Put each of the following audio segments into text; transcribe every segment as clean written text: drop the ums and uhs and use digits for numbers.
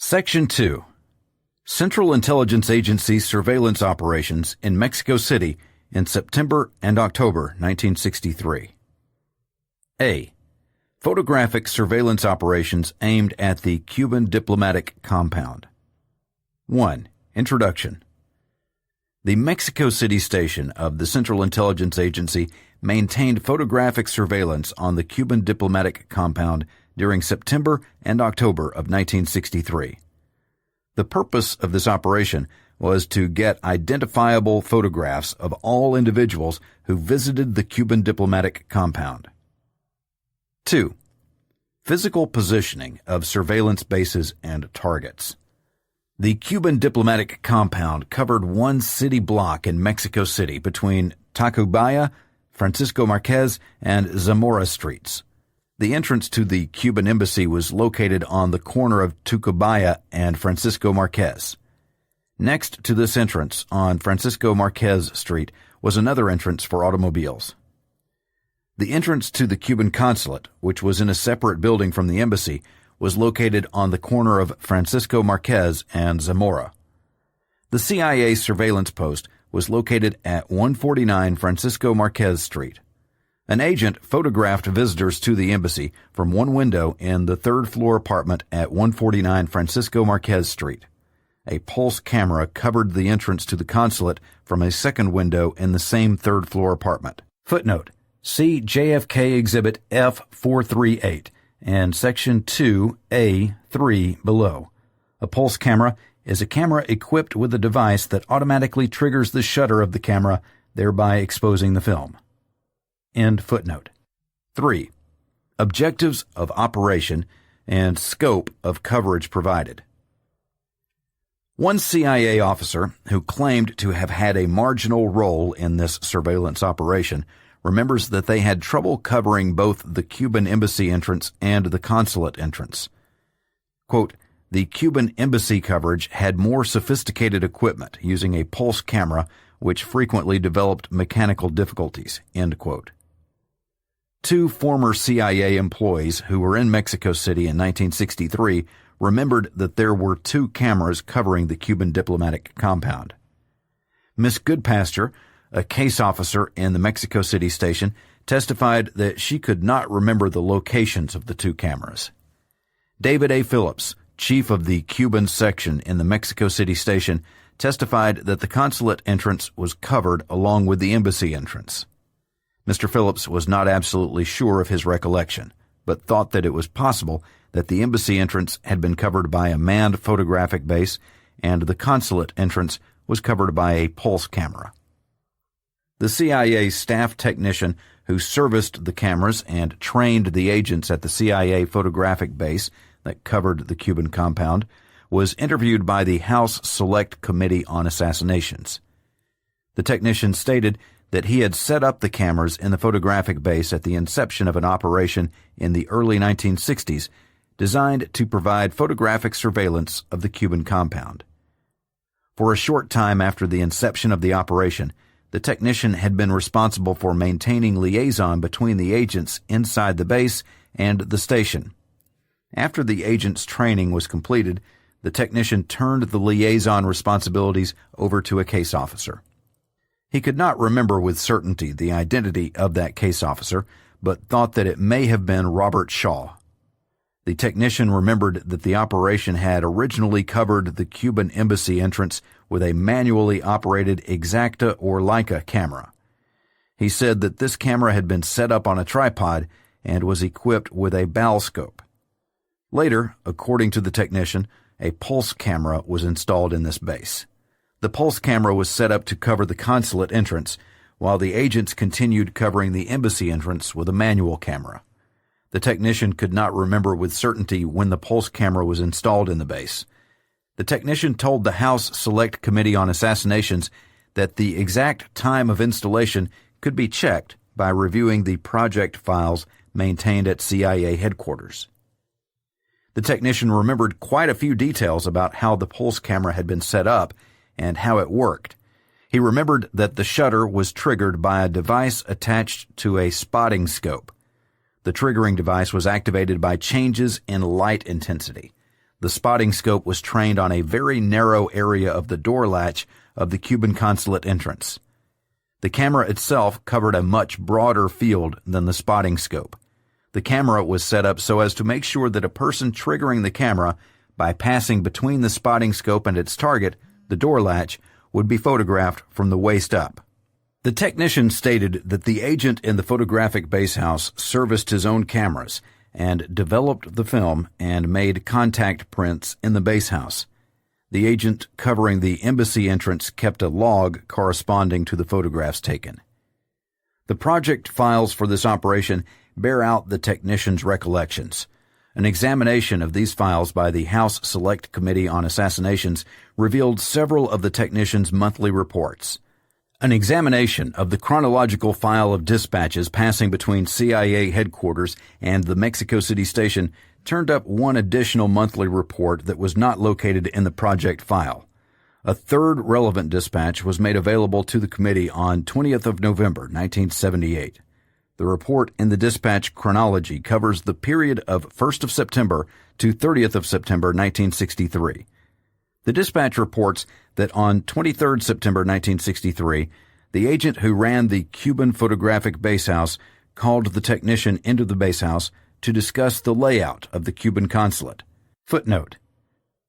Section 2. Central Intelligence Agency Surveillance Operations in Mexico City in September and October 1963. A. Photographic surveillance operations aimed at the Cuban diplomatic compound. 1. Introduction. The Mexico City station of the Central Intelligence Agency maintained photographic surveillance on the Cuban diplomatic compound during September and October of 1963. The purpose of this operation was to get identifiable photographs of all individuals who visited the Cuban diplomatic compound. 2. Physical positioning of surveillance bases and targets. The Cuban diplomatic compound covered one city block in Mexico City between Tacubaya, Francisco Marquez, and Zamora streets. The entrance to the Cuban embassy was located on the corner of Tacubaya and Francisco Marquez. Next to this entrance on Francisco Marquez Street was another entrance for automobiles. The entrance to the Cuban consulate, which was in a separate building from the embassy, was located on the corner of Francisco Marquez and Zamora. The CIA surveillance post was located at 149 Francisco Marquez Street. An agent photographed visitors to the embassy from one window in the third-floor apartment at 149 Francisco Marquez Street. A pulse camera covered the entrance to the consulate from a second window in the same third-floor apartment. Footnote: see JFK Exhibit F438 and Section 2A3 below. A pulse camera is a camera equipped with a device that automatically triggers the shutter of the camera, thereby exposing the film. End footnote. 3. Objectives of operation and scope of coverage provided. One CIA officer who claimed to have had a marginal role in this surveillance operation remembers that they had trouble covering both the Cuban embassy entrance and the consulate entrance. Quote, the Cuban embassy coverage had more sophisticated equipment using a pulse camera which frequently developed mechanical difficulties. End quote. 2 former CIA employees who were in Mexico City in 1963 remembered that there were 2 cameras covering the Cuban diplomatic compound. Miss Goodpasture, a case officer in the Mexico City station, testified that she could not remember the locations of the 2 cameras. David A. Phillips, chief of the Cuban section in the Mexico City station, testified that the consulate entrance was covered along with the embassy entrance. Mr. Phillips was not absolutely sure of his recollection, but thought that it was possible that the embassy entrance had been covered by a manned photographic base and the consulate entrance was covered by a pulse camera. The CIA staff technician who serviced the cameras and trained the agents at the CIA photographic base that covered the Cuban compound was interviewed by the House Select Committee on Assassinations. The technician stated that he had set up the cameras in the photographic base at the inception of an operation in the early 1960s designed to provide photographic surveillance of the Cuban compound. For a short time after the inception of the operation, the technician had been responsible for maintaining liaison between the agents inside the base and the station. After the agent's training was completed, the technician turned the liaison responsibilities over to a case officer. He could not remember with certainty the identity of that case officer, but thought that it may have been Robert Shaw. The technician remembered that the operation had originally covered the Cuban embassy entrance with a manually operated Exacta or Leica camera. He said that this camera had been set up on a tripod and was equipped with a balscope. Later, according to the technician, a pulse camera was installed in this base. The pulse camera was set up to cover the consulate entrance, while the agents continued covering the embassy entrance with a manual camera. The technician could not remember with certainty when the pulse camera was installed in the base. The technician told the House Select Committee on Assassinations that the exact time of installation could be checked by reviewing the project files maintained at CIA headquarters. The technician remembered quite a few details about how the pulse camera had been set up and how it worked. He remembered that the shutter was triggered by a device attached to a spotting scope. The triggering device was activated by changes in light intensity. The spotting scope was trained on a very narrow area of the door latch of the Cuban consulate entrance. The camera itself covered a much broader field than the spotting scope. The camera was set up so as to make sure that a person triggering the camera by passing between the spotting scope and its target, the door latch, would be photographed from the waist up. The technician stated that the agent in the photographic base house serviced his own cameras and developed the film and made contact prints in the base house. The agent covering the embassy entrance kept a log corresponding to the photographs taken. The project files for this operation bear out the technician's recollections. An examination of these files by the House Select Committee on Assassinations revealed several of the technician's monthly reports. An examination of the chronological file of dispatches passing between CIA headquarters and the Mexico City station turned up one additional monthly report that was not located in the project file. A third relevant dispatch was made available to the committee on 20th of November, 1978. The report in the dispatch chronology covers the period of 1st of September to 30th of September, 1963. The dispatch reports that on 23rd September 1963, the agent who ran the Cuban photographic base house called the technician into the base house to discuss the layout of the Cuban consulate. Footnote: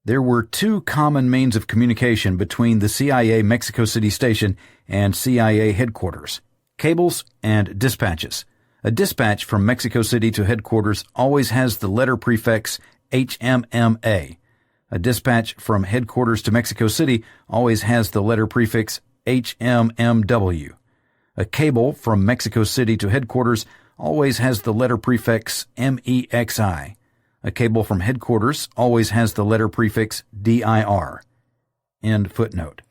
there were two common means of communication between the CIA Mexico City station and CIA headquarters: cables and dispatches. A dispatch from Mexico City to headquarters always has the letter prefix HMMA. A dispatch from headquarters to Mexico City always has the letter prefix HMMW. A cable from Mexico City to headquarters always has the letter prefix MEXI. A cable from headquarters always has the letter prefix DIR. End footnote.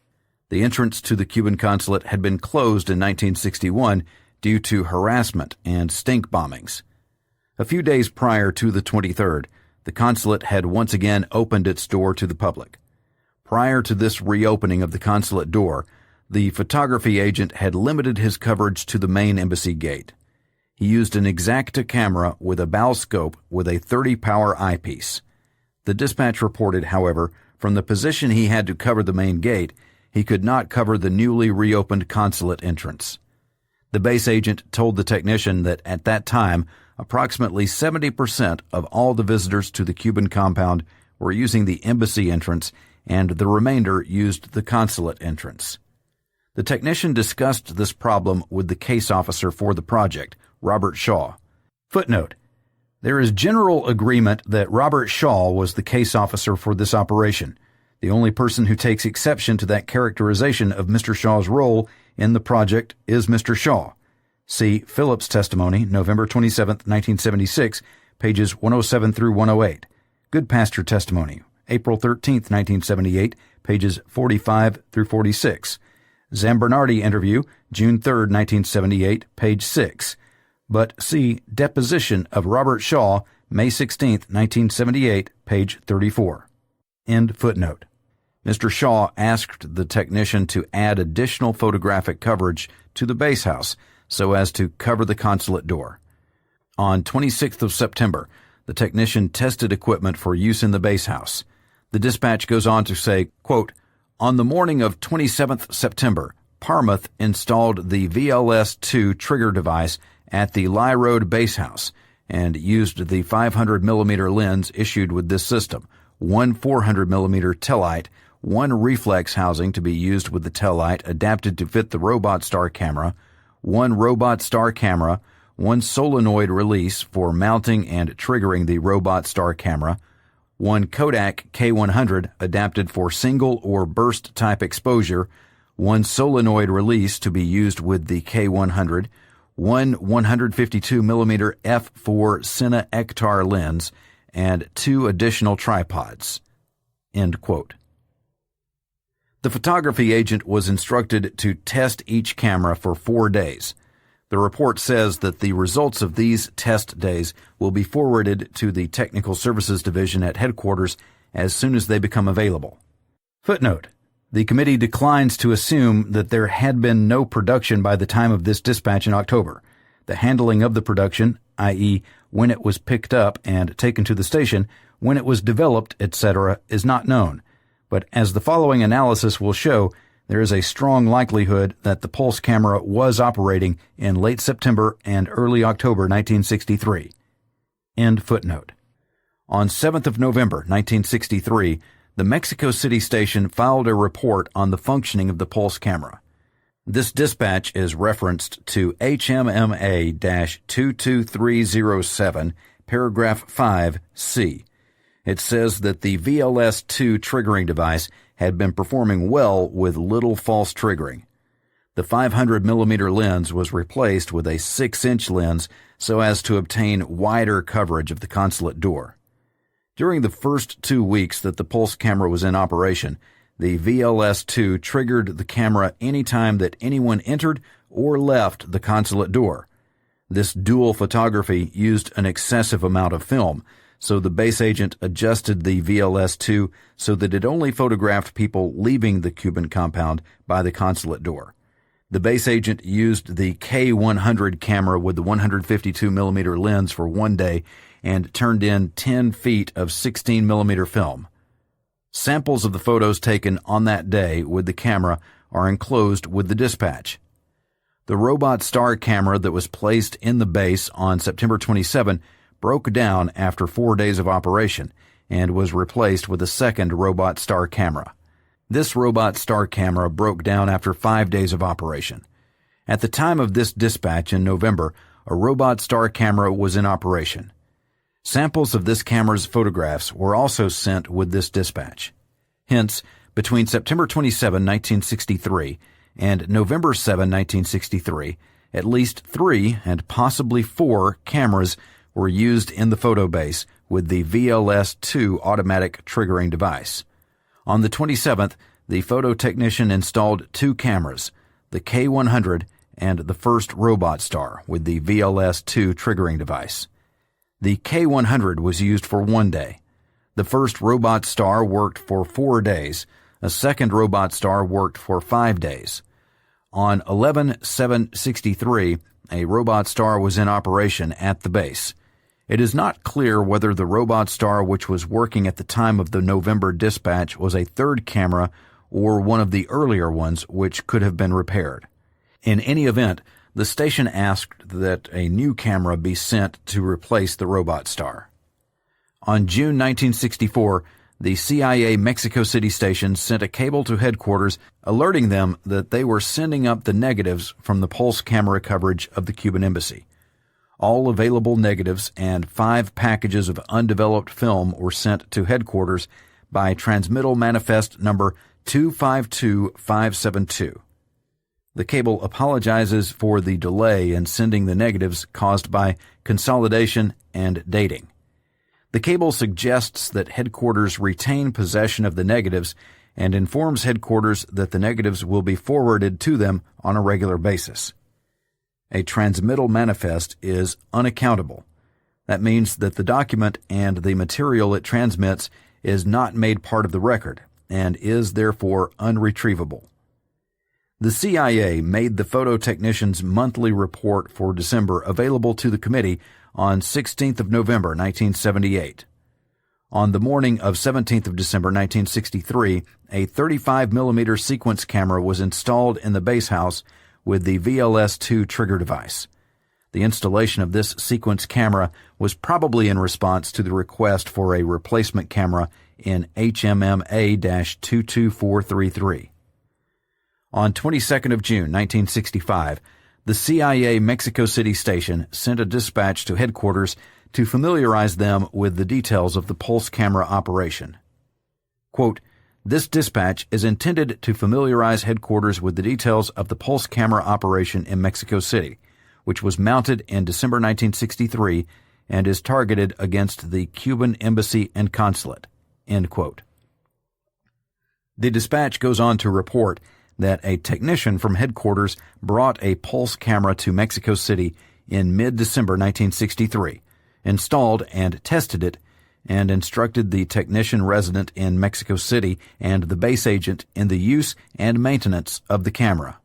The entrance to the Cuban consulate had been closed in 1961 due to harassment and stink bombings. A few days prior to the 23rd, the consulate had once again opened its door to the public. Prior to this reopening of the consulate door, the photography agent had limited his coverage to the main embassy gate. He used an Exacta camera with a bow scope with a 30-power eyepiece. The dispatch reported, however, from the position he had to cover the main gate, he could not cover the newly reopened consulate entrance. The base agent told the technician that at that time, approximately 70% of all the visitors to the Cuban compound were using the embassy entrance, and the remainder used the consulate entrance. The technician discussed this problem with the case officer for the project, Robert Shaw. Footnote: there is general agreement that Robert Shaw was the case officer for this operation. The only person who takes exception to that characterization of Mr. Shaw's role in the project is Mr. Shaw. See Phillips' testimony, November 27, 1976, pages 107 through 108. Goodpasture testimony, April 13, 1978, pages 45 through 46. Zambernardi interview, June 3, 1978, page 6. But see Deposition of Robert Shaw, May 16, 1978, page 34. End footnote. Mr. Shaw asked the technician to add additional photographic coverage to the base house so as to cover the consulate door. On 26th of September, the technician tested equipment for use in the base house. The dispatch goes on to say, quote, on the morning of 27th September, Parmuth installed the VLS-2 trigger device at the Lye Road base house and used the 500mm lens issued with this system, one 400mm tellite, one reflex housing to be used with the tellite adapted to fit the Robot Star camera, one Robot Star camera, one solenoid release for mounting and triggering the Robot Star camera, one Kodak K100 adapted for single or burst type exposure, one solenoid release to be used with the K100, one 152mm f4 Cine Ektar lens, and two additional tripods. End quote. The photography agent was instructed to test each camera for 4 days. The report says that the results of these test days will be forwarded to the Technical Services Division at headquarters as soon as they become available. Footnote: the committee declines to assume that there had been no production by the time of this dispatch in October. The handling of the production, i.e., when it was picked up and taken to the station, When it was developed, etc., is not known, but as the following analysis will show, there is a strong likelihood that the pulse camera was operating in late September and early October 1963. End footnote. On 7th of November 1963, the Mexico City station filed a report on the functioning of the pulse camera. This dispatch is referenced to HMMA-22307, paragraph 5C. It says that the VLS-2 triggering device had been performing well with little false triggering. The 500mm lens was replaced with a 6-inch lens so as to obtain wider coverage of the consulate door. During the first 2 weeks that the pulse camera was in operation, the VLS-2 triggered the camera any time that anyone entered or left the consulate door. This dual photography used an excessive amount of film, so the base agent adjusted the VLS-2 so that it only photographed people leaving the Cuban compound by the consulate door. The base agent used the K100 camera with the 152mm lens for 1 day and turned in 10 feet of 16mm film. Samples of the photos taken on that day with the camera are enclosed with the dispatch. The Robot Star camera that was placed in the base on September 27 broke down after 4 days of operation and was replaced with a second Robot Star camera. This Robot Star camera broke down after 5 days of operation. At the time of this dispatch in November, a Robot Star camera was in operation. Samples of this camera's photographs were also sent with this dispatch. Hence, between September 27, 1963 and November 7, 1963, at least 3 and possibly 4 cameras were used in the photo base with the VLS-2 automatic triggering device. On the 27th, the photo technician installed 2 cameras, the K100 and the first Robot Star with the VLS-2 triggering device. The K100 was used for 1 day. The first Robot Star worked for 4 days. A second Robot Star worked for 5 days. On 11/7/63, a Robot Star was in operation at the base. It is not clear whether the Robot Star which was working at the time of the November dispatch was a third camera or one of the earlier ones which could have been repaired. In any event, the station asked that a new camera be sent to replace the Robot Star. On June 1964, the CIA Mexico City station sent a cable to headquarters alerting them that they were sending up the negatives from the pulse camera coverage of the Cuban embassy. All available negatives and 5 packages of undeveloped film were sent to headquarters by transmittal manifest number 252572. The cable apologizes for the delay in sending the negatives caused by consolidation and dating. The cable suggests that headquarters retain possession of the negatives and informs headquarters that the negatives will be forwarded to them on a regular basis. A transmittal manifest is unaccountable. That means that the document and the material it transmits is not made part of the record and is therefore unretrievable. The CIA made the photo technician's monthly report for December available to the committee on 16th of November 1978. On the morning of 17th of December 1963, a 35mm sequence camera was installed in the base house with the VLS-2 trigger device. The installation of this sequence camera was probably in response to the request for a replacement camera in HMMA-22433. On 22nd of June 1965, the CIA Mexico City station sent a dispatch to headquarters to familiarize them with the details of the pulse camera operation. Quote, "This dispatch is intended to familiarize headquarters with the details of the pulse camera operation in Mexico City, which was mounted in December 1963 and is targeted against the Cuban embassy and consulate." End quote. The dispatch goes on to report that a technician from headquarters brought a pulse camera to Mexico City in mid-December 1963, installed and tested it, and instructed the technician resident in Mexico City and the base agent in the use and maintenance of the camera.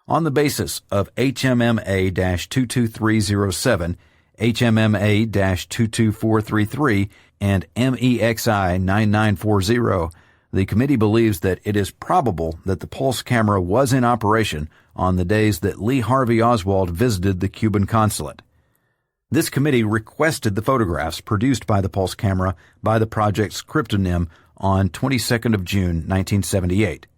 On the basis of HMMA-22307 HMMA-22433, and MEXI 9940, the committee believes that it is probable that the pulse camera was in operation on the days that Lee Harvey Oswald visited the Cuban consulate. This committee requested the photographs produced by the pulse camera by the project's cryptonym on 22nd of June, 1978.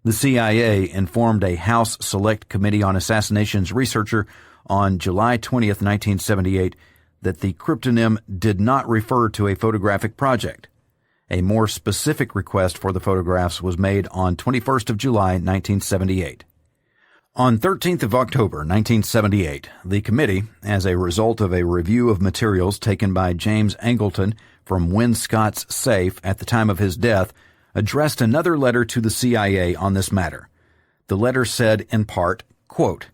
The CIA informed a House Select Committee on Assassinations researcher on July 20th, 1978, that the cryptonym did not refer to a photographic project. A more specific request for the photographs was made on 21st of July, 1978. On 13th of October, 1978, the committee, as a result of a review of materials taken by James Angleton from Win Scott's safe at the time of his death, addressed another letter to the CIA on this matter. The letter said, in part, quote,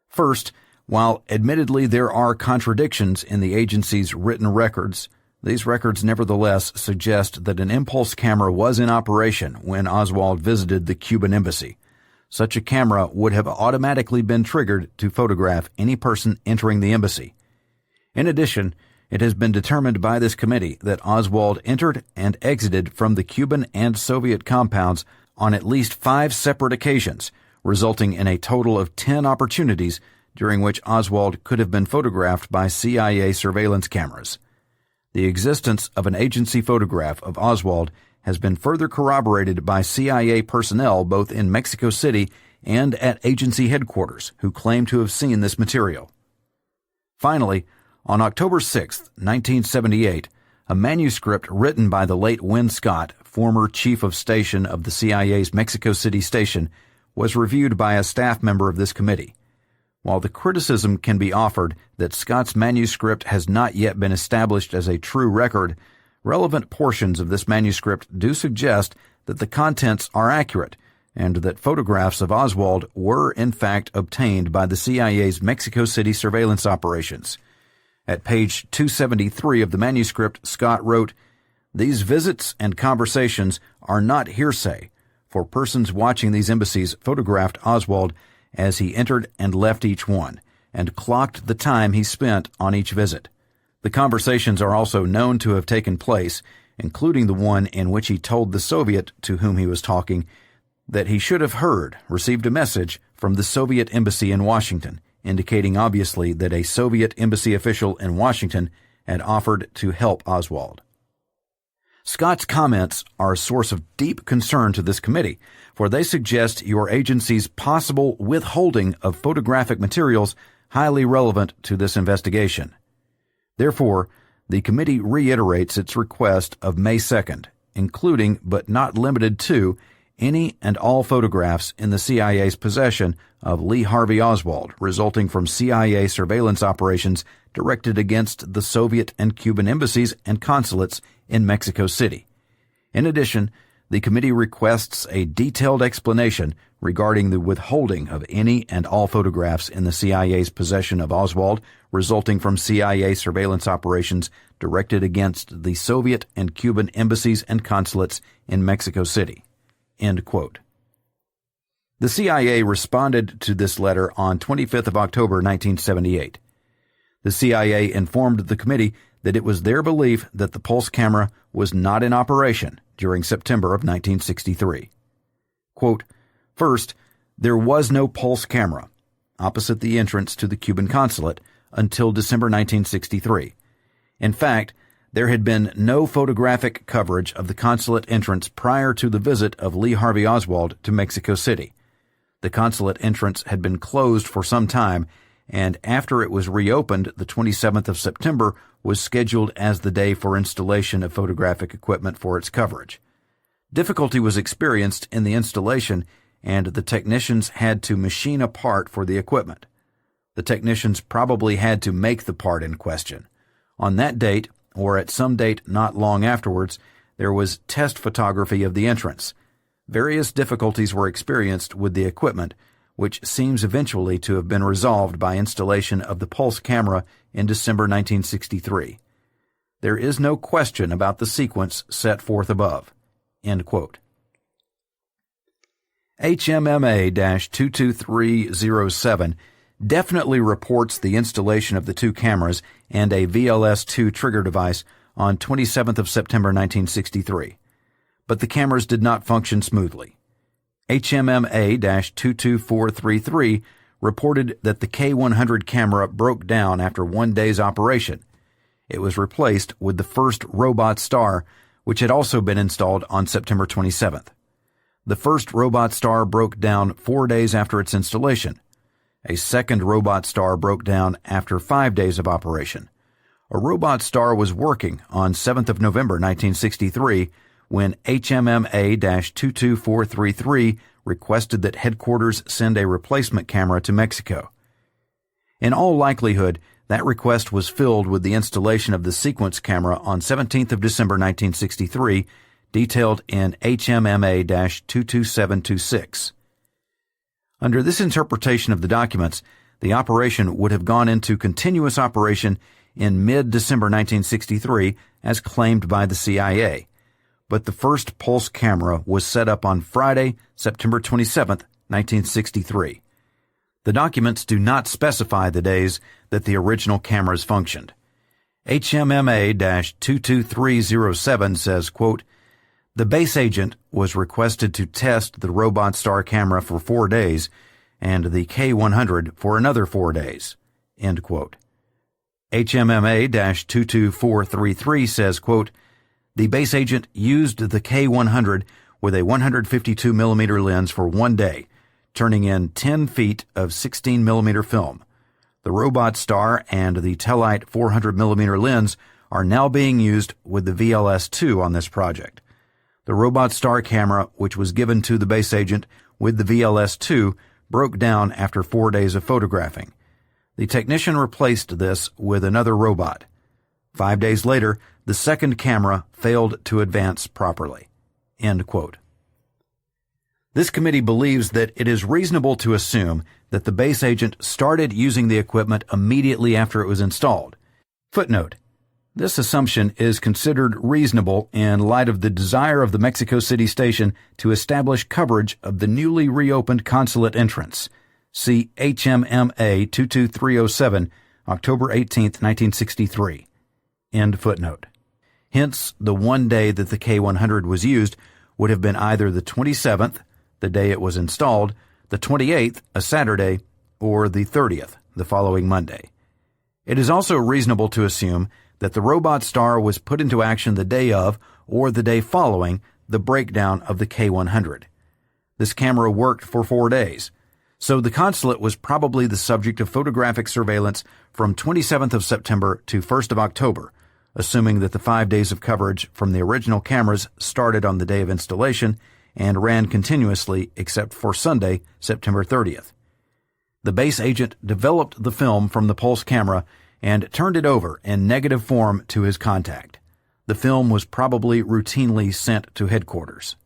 "First, while admittedly there are contradictions in the agency's written records, these records nevertheless suggest that an impulse camera was in operation when Oswald visited the Cuban embassy. Such a camera would have automatically been triggered to photograph any person entering the embassy. In addition, it has been determined by this committee that Oswald entered and exited from the Cuban and Soviet compounds on at least 5 separate occasions, resulting in a total of 10 opportunities during which Oswald could have been photographed by CIA surveillance cameras. The existence of an agency photograph of Oswald has been further corroborated by CIA personnel both in Mexico City and at agency headquarters who claim to have seen this material. Finally, on October 6, 1978, a manuscript written by the late Win Scott, former chief of station of the CIA's Mexico City station, was reviewed by a staff member of this committee. While the criticism can be offered that Scott's manuscript has not yet been established as a true record, relevant portions of this manuscript do suggest that the contents are accurate and that photographs of Oswald were in fact obtained by the CIA's Mexico City surveillance operations. At page 273 of the manuscript, Scott wrote, "These visits and conversations are not hearsay, for persons watching these embassies photographed Oswald as he entered and left each one, and clocked the time he spent on each visit. The conversations are also known to have taken place, including the one in which he told the Soviet to whom he was talking that he should have received a message from the Soviet embassy in Washington, indicating obviously that a Soviet embassy official in Washington had offered to help Oswald." Scott's comments are a source of deep concern to this committee, for they suggest your agency's possible withholding of photographic materials highly relevant to this investigation. Therefore, the committee reiterates its request of May 2nd, including but not limited to any and all photographs in the CIA's possession of Lee Harvey Oswald resulting from CIA surveillance operations directed against the Soviet and Cuban embassies and consulates in Mexico City. In addition, the committee requests a detailed explanation regarding the withholding of any and all photographs in the CIA's possession of Oswald resulting from CIA surveillance operations directed against the Soviet and Cuban embassies and consulates in Mexico City." End quote. The CIA responded to this letter on 25th of October, 1978. The CIA informed the committee that it was their belief that the pulse camera was not in operation during September of 1963. Quote, "First, there was no pulse camera opposite the entrance to the Cuban consulate until December 1963. In fact, there had been no photographic coverage of the consulate entrance prior to the visit of Lee Harvey Oswald to Mexico City. The consulate entrance had been closed for some time, and after it was reopened, the 27th of September was scheduled as the day for installation of photographic equipment for its coverage. Difficulty was experienced in the installation, and the technicians had to machine a part for the equipment. The technicians probably had to make the part in question. On that date, or at some date not long afterwards, there was test photography of the entrance. Various difficulties were experienced with the equipment, which seems eventually to have been resolved by installation of the pulse camera in December 1963. There is no question about the sequence set forth above." End quote. HMMA-22307 definitely reports the installation of the two cameras and a VLS-2 trigger device on 27th of September 1963. But the cameras did not function smoothly. HMMA-22433 reported that the K100 camera broke down after 1 day's operation. It was replaced with the first Robot Star, which had also been installed on September 27th. The first Robot Star broke down 4 days after its installation. A second Robot Star broke down after 5 days of operation. A Robot Star was working on 7th of November 1963 when HMMA-22433 requested that headquarters send a replacement camera to Mexico. In all likelihood, that request was filled with the installation of the sequence camera on 17th of December 1963, detailed in HMMA-22726. Under this interpretation of the documents, the operation would have gone into continuous operation in mid-December 1963, as claimed by the CIA. But the first pulse camera was set up on Friday, September 27, 1963. The documents do not specify the days that the original cameras functioned. HMMA-22307 says, quote, "The base agent was requested to test the Robot Star camera for 4 days and the K100 for another 4 days." End quote. HMMA-22433 says, quote, "The base agent used the K100 with a 152mm lens for 1 day, turning in 10 feet of 16mm film. The Robot Star and the Tellite 400mm lens are now being used with the VLS-2 on this project. The Robot Star camera, which was given to the base agent with the VLS-2, broke down after 4 days of photographing. The technician replaced this with another robot. 5 days later, the second camera failed to advance properly." End quote. This committee believes that it is reasonable to assume that the base agent started using the equipment immediately after it was installed. Footnote: this assumption is considered reasonable in light of the desire of the Mexico City station to establish coverage of the newly reopened consulate entrance. See HMMA-22307, October 18, 1963. End footnote. Hence, the 1 day that the K100 was used would have been either the 27th, the day it was installed, the 28th, a Saturday, or the 30th, the following Monday. It is also reasonable to assume that the Robot Star was put into action the day of or the day following the breakdown of the K100. This camera worked for 4 days, so the consulate was probably the subject of photographic surveillance from 27th of September to 1st of October, assuming that the 5 days of coverage from the original cameras started on the day of installation and ran continuously except for Sunday, September 30th. The base agent developed the film from the pulse camera and turned it over in negative form to his contact. The film was probably routinely sent to headquarters.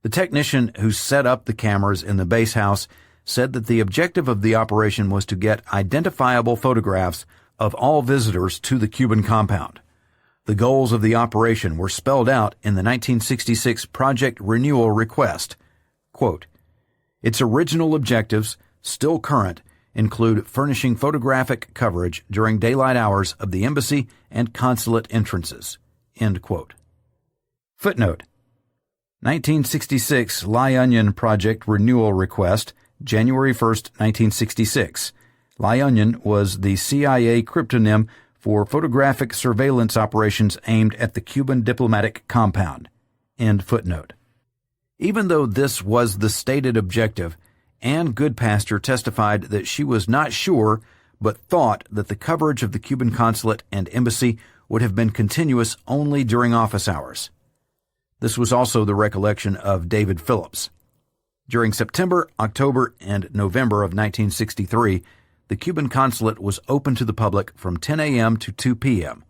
The technician who set up the cameras in the base house said that the objective of the operation was to get identifiable photographs of all visitors to the Cuban compound. The goals of the operation were spelled out in the 1966 Project Renewal Request. Quote, "Its original objectives, still current, include furnishing photographic coverage during daylight hours of the embassy and consulate entrances." End quote. Footnote: 1966 La Union Project Renewal Request, January 1, 1966. La Union was the CIA cryptonym for photographic surveillance operations aimed at the Cuban diplomatic compound. End footnote. Even though this was the stated objective, Ann Goodpaster testified that she was not sure but thought that the coverage of the Cuban consulate and embassy would have been continuous only during office hours. This was also the recollection of David Phillips. During September, October, and November of 1963, the Cuban consulate was open to the public from 10 a.m. to 2 p.m.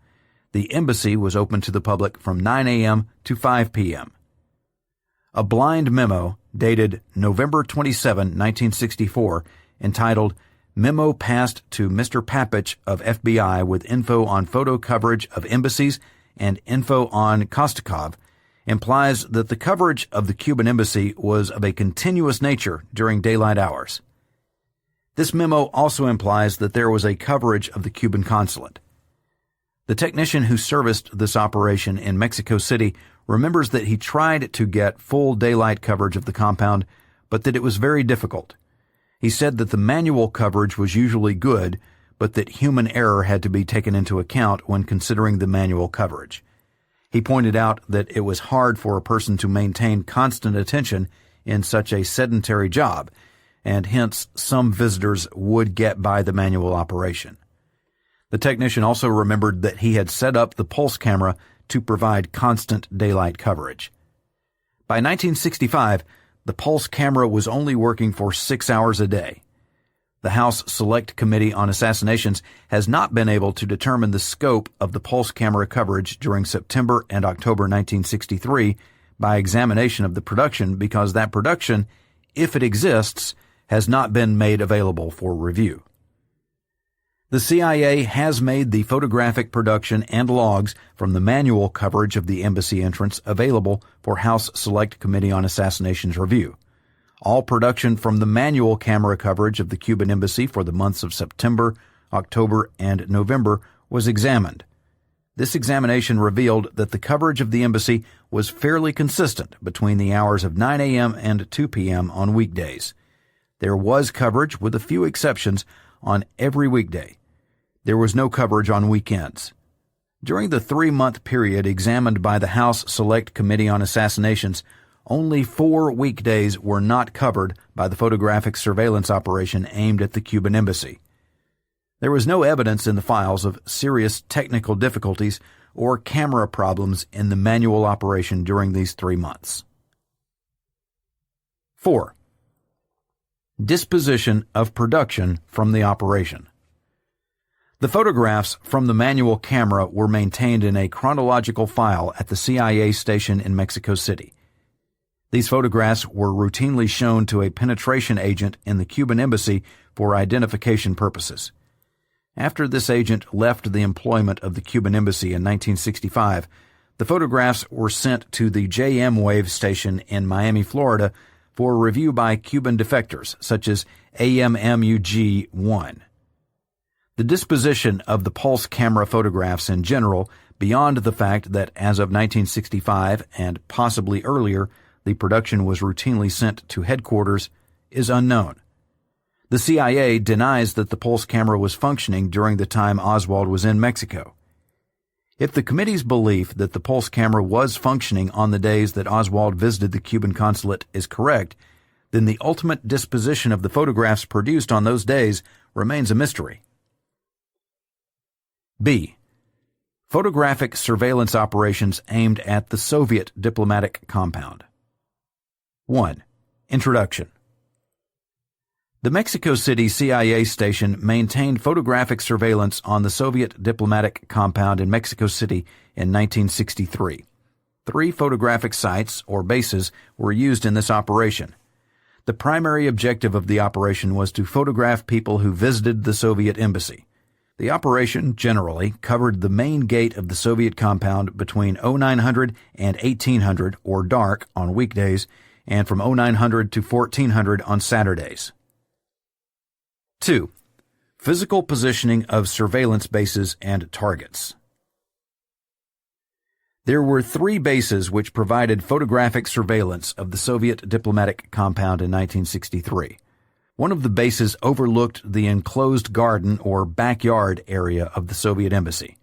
The embassy was open to the public from 9 a.m. to 5 p.m. A blind memo dated November 27, 1964, entitled "Memo Passed to Mr. Papich of FBI with Info on Photo Coverage of Embassies and Info on Kostikov," implies that the coverage of the Cuban embassy was of a continuous nature during daylight hours. This memo also implies that there was a coverage of the Cuban consulate. The technician who serviced this operation in Mexico City remembers that he tried to get full daylight coverage of the compound, but that it was very difficult. He said that the manual coverage was usually good, but that human error had to be taken into account when considering the manual coverage. He pointed out that it was hard for a person to maintain constant attention in such a sedentary job, and hence some visitors would get by the manual operation. The technician also remembered that he had set up the pulse camera to provide constant daylight coverage. By 1965, the pulse camera was only working for 6 hours a day. The House Select Committee on Assassinations has not been able to determine the scope of the pulse camera coverage during September and October 1963 by examination of the production because that production, if it exists, has not been made available for review. The CIA has made the photographic production and logs from the manual coverage of the embassy entrance available for House Select Committee on Assassinations review. All production from the manual camera coverage of the Cuban embassy for the months of September, October, and November was examined. This examination revealed that the coverage of the embassy was fairly consistent between the hours of 9 a.m. and 2 p.m. on weekdays. There was coverage, with a few exceptions, on every weekday. There was no coverage on weekends. During the 3-month period examined by the House Select Committee on Assassinations, only 4 weekdays were not covered by the photographic surveillance operation aimed at the Cuban embassy. There was no evidence in the files of serious technical difficulties or camera problems in the manual operation during these 3 months. 4. Disposition of production from the operation. The photographs from the manual camera were maintained in a chronological file at the CIA station in Mexico City. These photographs were routinely shown to a penetration agent in the Cuban embassy for identification purposes. After this agent left the employment of the Cuban embassy in 1965, the photographs were sent to the JM Wave station in Miami, Florida, for review by Cuban defectors, such as AMMUG-1. The disposition of the pulse camera photographs in general, beyond the fact that as of 1965 and possibly earlier, the production was routinely sent to headquarters, is unknown. The CIA denies that the pulse camera was functioning during the time Oswald was in Mexico. If the committee's belief that the pulse camera was functioning on the days that Oswald visited the Cuban consulate is correct, then the ultimate disposition of the photographs produced on those days remains a mystery. B. Photographic surveillance operations aimed at the Soviet diplomatic compound. 1. Introduction. The Mexico City CIA station maintained photographic surveillance on the Soviet diplomatic compound in Mexico City in 1963. 3 photographic sites, or bases, were used in this operation. The primary objective of the operation was to photograph people who visited the Soviet embassy. The operation generally covered the main gate of the Soviet compound between 0900 and 1800, or dark, on weekdays, and from 0900 to 1400 on Saturdays. 2. Physical positioning of surveillance bases and targets. There were 3 bases which provided photographic surveillance of the Soviet diplomatic compound in 1963. One of the bases overlooked the enclosed garden or backyard area of the Soviet embassy.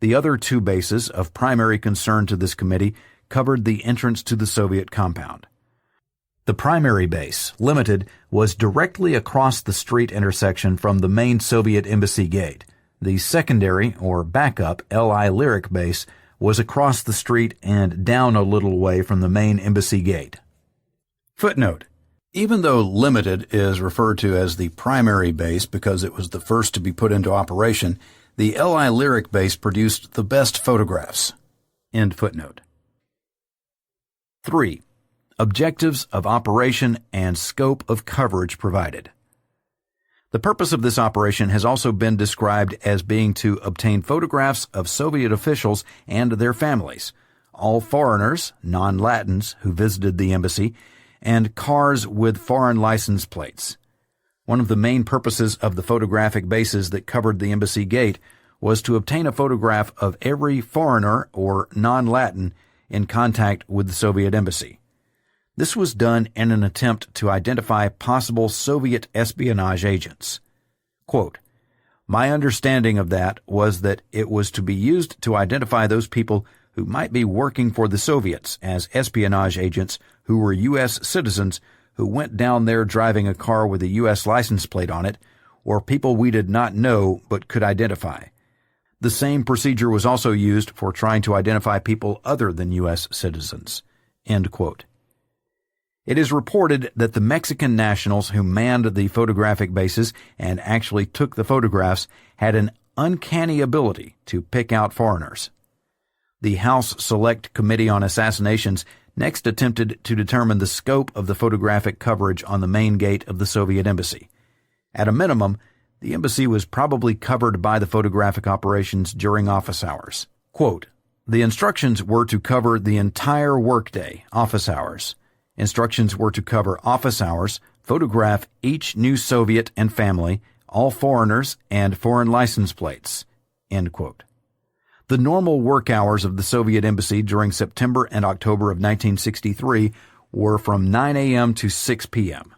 The other 2 bases of primary concern to this committee covered the entrance to the Soviet compound. The primary base, Limited, was directly across the street intersection from the main Soviet embassy gate. The secondary, or backup, L.I. Lyric base was across the street and down a little way from the main embassy gate. Footnote. Even though Limited is referred to as the primary base because it was the first to be put into operation, the L.I. Lyric base produced the best photographs. End footnote. 3. Objectives of operation and scope of coverage provided. The purpose of this operation has also been described as being to obtain photographs of Soviet officials and their families, all foreigners, non-Latins, who visited the embassy, and cars with foreign license plates. One of the main purposes of the photographic bases that covered the embassy gate was to obtain a photograph of every foreigner or non-Latin in contact with the Soviet embassy. This was done in an attempt to identify possible Soviet espionage agents. Quote, "My understanding of that was that it was to be used to identify those people who might be working for the Soviets as espionage agents who were U.S. citizens who went down there driving a car with a U.S. license plate on it, or people we did not know but could identify. The same procedure was also used for trying to identify people other than U.S. citizens." End quote. It is reported that the Mexican nationals who manned the photographic bases and actually took the photographs had an uncanny ability to pick out foreigners. The House Select Committee on Assassinations next attempted to determine the scope of the photographic coverage on the main gate of the Soviet embassy. At a minimum, the embassy was probably covered by the photographic operations during office hours. Quote, "The instructions were to cover the entire workday, office hours. Instructions were to cover office hours, photograph each new Soviet and family, all foreigners, and foreign license plates." End quote. The normal work hours of the Soviet embassy during September and October of 1963 were from 9 a.m. to 6 p.m.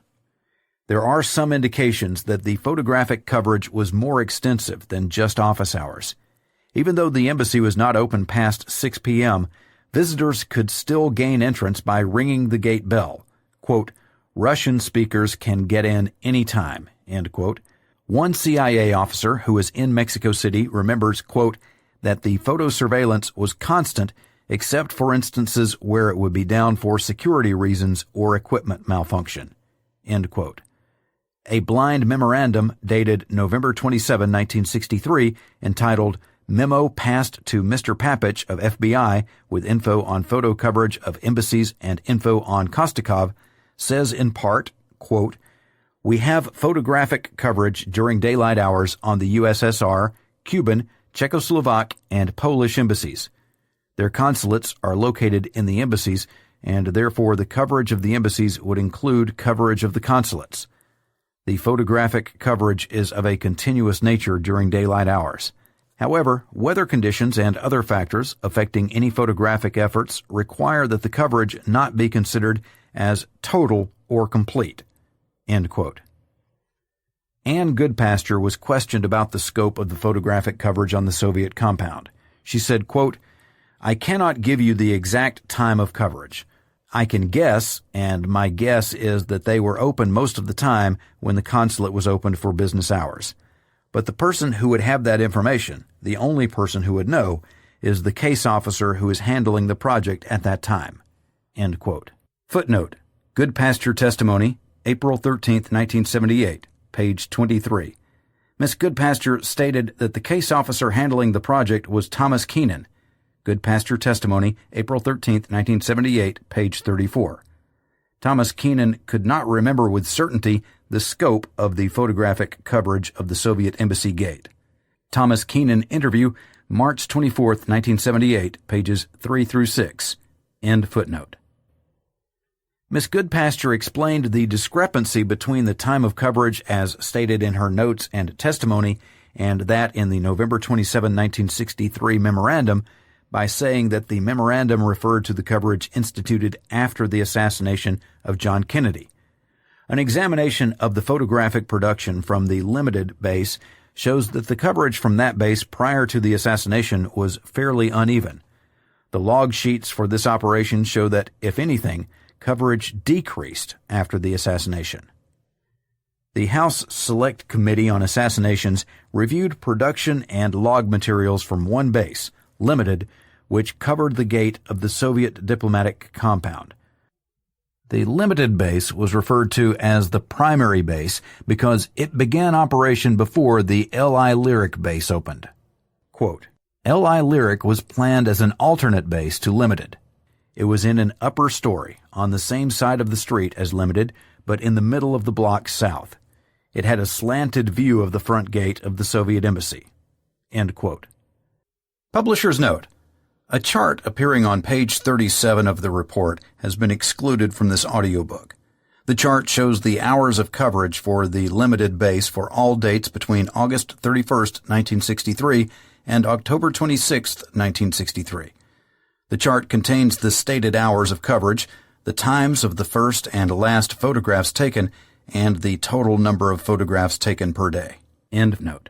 There are some indications that the photographic coverage was more extensive than just office hours. Even though the embassy was not open past 6 p.m., visitors could still gain entrance by ringing the gate bell. Quote, "Russian speakers can get in any time." End quote. One CIA officer who was in Mexico City remembers, quote, "that the photo surveillance was constant except for instances where it would be down for security reasons or equipment malfunction." End quote. A blind memorandum dated November 27, 1963, entitled "Memo Passed to Mr. Papich of FBI with info on photo coverage of embassies and info on Kostikov," says in part, quote, "We have photographic coverage during daylight hours on the USSR, Cuban, Czechoslovak, and Polish embassies. Their consulates are located in the embassies, and therefore the coverage of the embassies would include coverage of the consulates. The photographic coverage is of a continuous nature during daylight hours. However, weather conditions and other factors affecting any photographic efforts require that the coverage not be considered as total or complete." End quote. Anne Goodpasture was questioned about the scope of the photographic coverage on the Soviet compound. She said, quote, "I cannot give you the exact time of coverage. I can guess, and my guess is that they were open most of the time when the consulate was opened for business hours. But the person who would have that information, the only person who would know, is the case officer who is handling the project at that time." End quote. Footnote: Goodpasture Testimony, April 13, 1978, page 23. Ms. Goodpasture stated that the case officer handling the project was Thomas Keenan. Goodpasture Testimony, April 13, 1978, page 34. Thomas Keenan could not remember with certainty the scope of the photographic coverage of the Soviet embassy gate. Thomas Keenan interview, March 24, 1978, pages 3 through 6. End footnote. Ms. Goodpasture explained the discrepancy between the time of coverage as stated in her notes and testimony and that in the November 27, 1963 memorandum by saying that the memorandum referred to the coverage instituted after the assassination of John Kennedy. An examination of the photographic production from the limited base shows that the coverage from that base prior to the assassination was fairly uneven. The log sheets for this operation show that, if anything, coverage decreased after the assassination. The House Select Committee on Assassinations reviewed production and log materials from one base, limited, which covered the gate of the Soviet diplomatic compound. The limited base was referred to as the primary base because it began operation before the L.I. Lyric base opened. Quote, L.I. Lyric was planned as an alternate base to limited. It was in an upper story, on the same side of the street as limited, but in the middle of the block south. It had a slanted view of the front gate of the Soviet embassy. End quote. Publisher's note. A chart appearing on page 37 of the report has been excluded from this audiobook. The chart shows the hours of coverage for the limited base for all dates between August 31st, 1963 and October 26th, 1963. The chart contains the stated hours of coverage, the times of the first and last photographs taken, and the total number of photographs taken per day. End note.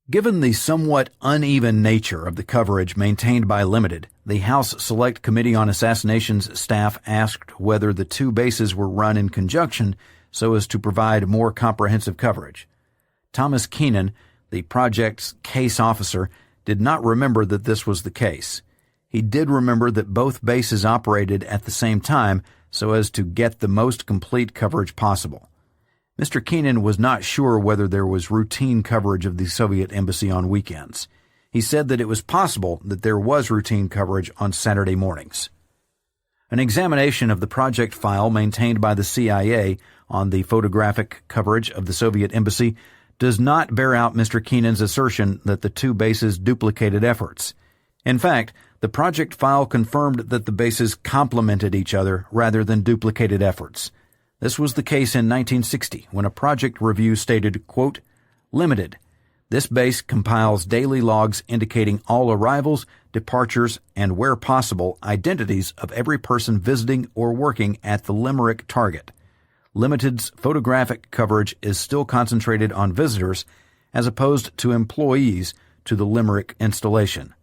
Given the somewhat uneven nature of the coverage maintained by Limited, the House Select Committee on Assassinations staff asked whether the two bases were run in conjunction so as to provide more comprehensive coverage. Thomas Keenan, the project's case officer, did not remember that this was the case. He did remember that both bases operated at the same time so as to get the most complete coverage possible. Mr. Keenan was not sure whether there was routine coverage of the Soviet embassy on weekends. He said that it was possible that there was routine coverage on Saturday mornings. An examination of the project file maintained by the CIA on the photographic coverage of the Soviet embassy does not bear out Mr. Keenan's assertion that the two bases duplicated efforts. In fact, the project file confirmed that the bases complemented each other rather than duplicated efforts. This was the case in 1960 when a project review stated, quote, "Limited. This base compiles daily logs indicating all arrivals, departures, and where possible, identities of every person visiting or working at the Limerick target. Limited's photographic coverage is still concentrated on visitors as opposed to employees to the Limerick installation.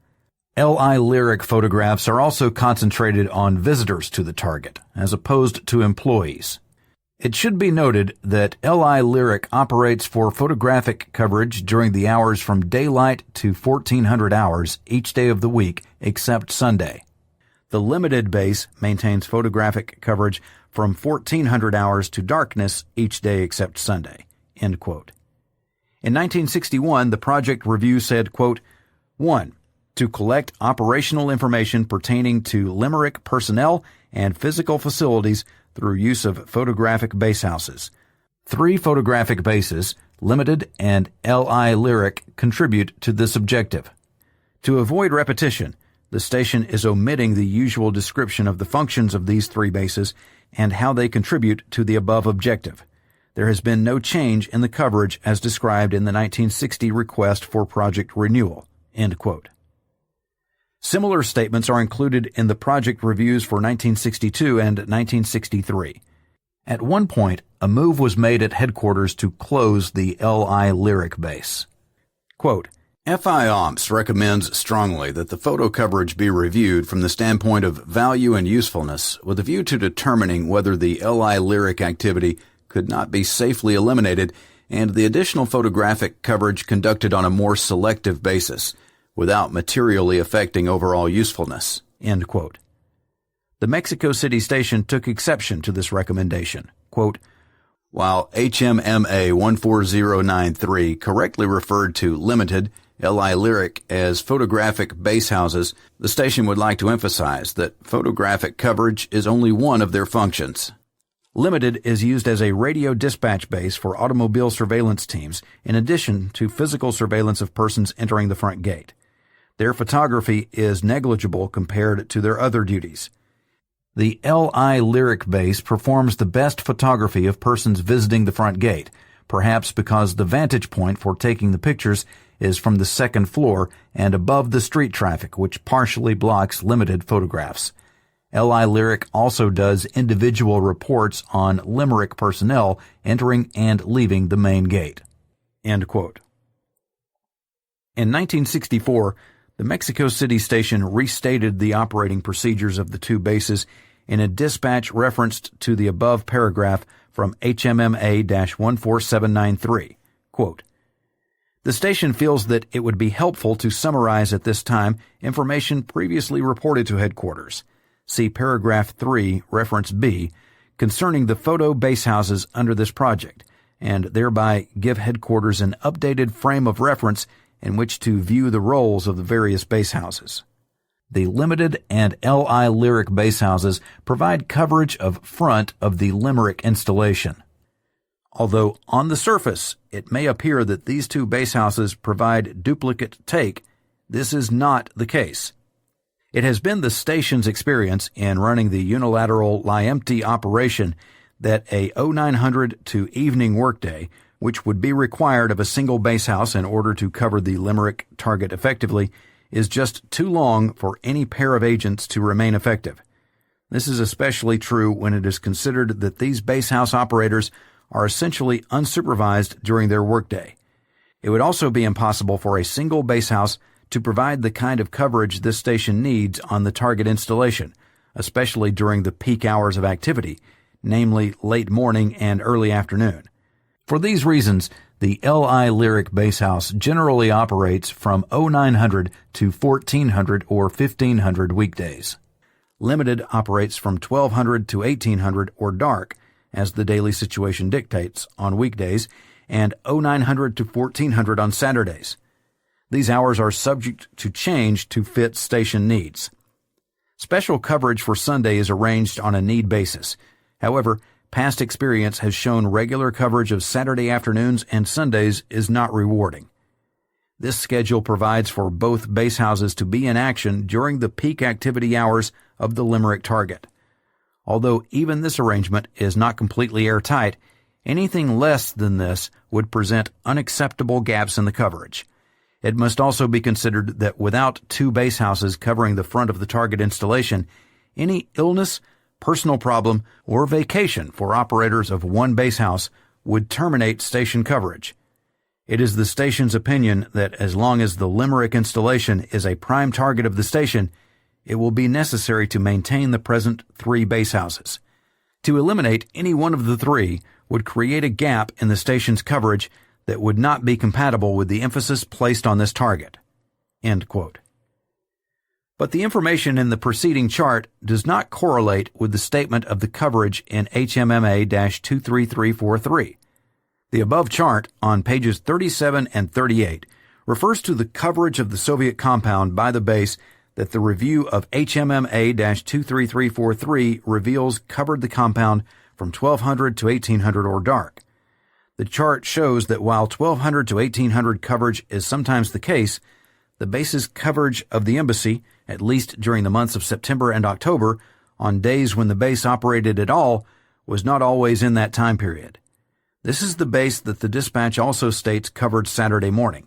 L.I. Lyric photographs are also concentrated on visitors to the target as opposed to employees. It should be noted that L.I. Lyric operates for photographic coverage during the hours from daylight to 1400 hours each day of the week except Sunday. The Limited base maintains photographic coverage from 1400 hours to darkness each day except Sunday." End quote. In 1961, the project review said, quote, 1. To collect operational information pertaining to Limerick personnel and physical facilities through use of photographic basehouses. 3 photographic bases, Limited and L.I. Lyric, contribute to this objective. To avoid repetition, the station is omitting the usual description of the functions of these 3 bases and how they contribute to the above objective. There has been no change in the coverage as described in the 1960 request for project renewal. End quote. Similar statements are included in the project reviews for 1962 and 1963. At one point, a move was made at headquarters to close the L.I. Lyric base. Quote, FIOMS recommends strongly that the photo coverage be reviewed from the standpoint of value and usefulness with a view to determining whether the L.I. Lyric activity could not be safely eliminated and the additional photographic coverage conducted on a more selective basis, without materially affecting overall usefulness. End quote. The Mexico City station took exception to this recommendation. Quote, while HMMA 14093 correctly referred to Limited, L.I. Lyric as photographic basehouses, the station would like to emphasize that photographic coverage is only one of their functions. Limited is used as a radio dispatch base for automobile surveillance teams, in addition to physical surveillance of persons entering the front gate. Their photography is negligible compared to their other duties. The L.I. Lyric base performs the best photography of persons visiting the front gate, perhaps because the vantage point for taking the pictures is from the second floor and above the street traffic, which partially blocks Limited photographs. L.I. Lyric also does individual reports on Limerick personnel entering and leaving the main gate. End quote. In 1964, the Mexico City station restated the operating procedures of the 2 bases in a dispatch referenced to the above paragraph from HMMA-14793. Quote, the station feels that it would be helpful to summarize at this time information previously reported to headquarters. See paragraph 3, reference B, concerning the photo basehouses under this project, and thereby give headquarters an updated frame of reference in which to view the roles of the various basehouses. The Limited and L.I. Lyric basehouses provide coverage of front of the Limerick installation. Although on the surface it may appear that these 2 basehouses provide duplicate take, this is not the case. It has been the station's experience in running the unilateral Lyempty operation that a 0900 to evening workday, which would be required of a single base house in order to cover the Limerick target effectively, is just too long for any pair of agents to remain effective. This is especially true when it is considered that these base house operators are essentially unsupervised during their workday. It would also be impossible for a single base house to provide the kind of coverage this station needs on the target installation, especially during the peak hours of activity, namely late morning and early afternoon. For these reasons, the LI Lyric base house generally operates from 0900 to 1400 or 1500 weekdays. Limited operates from 1200 to 1800 or dark, as the daily situation dictates, on weekdays, and 0900 to 1400 on Saturdays. These hours are subject to change to fit station needs. Special coverage for Sunday is arranged on a need basis. However, past experience has shown regular coverage of Saturday afternoons and Sundays is not rewarding. This schedule provides for both base houses to be in action during the peak activity hours of the Limerick target. Although even this arrangement is not completely airtight, anything less than this would present unacceptable gaps in the coverage. It must also be considered that without two base houses covering the front of the target installation, any illness, personal problem, or vacation for operators of one base house would terminate station coverage. It is the station's opinion that as long as the Limerick installation is a prime target of the station, it will be necessary to maintain the present three base houses. To eliminate any one of the three would create a gap in the station's coverage that would not be compatible with the emphasis placed on this target." End quote. But the information in the preceding chart does not correlate with the statement of the coverage in HMMA-23343. The above chart on pages 37 and 38 refers to the coverage of the Soviet compound by the base that the review of HMMA-23343 reveals covered the compound from 1200 to 1800 or dark. The chart shows that while 1200 to 1800 coverage is sometimes the case, the base's coverage of the embassy, at least during the months of September and October, on days when the base operated at all, was not always in that time period. This is the base that the dispatch also states covered Saturday morning.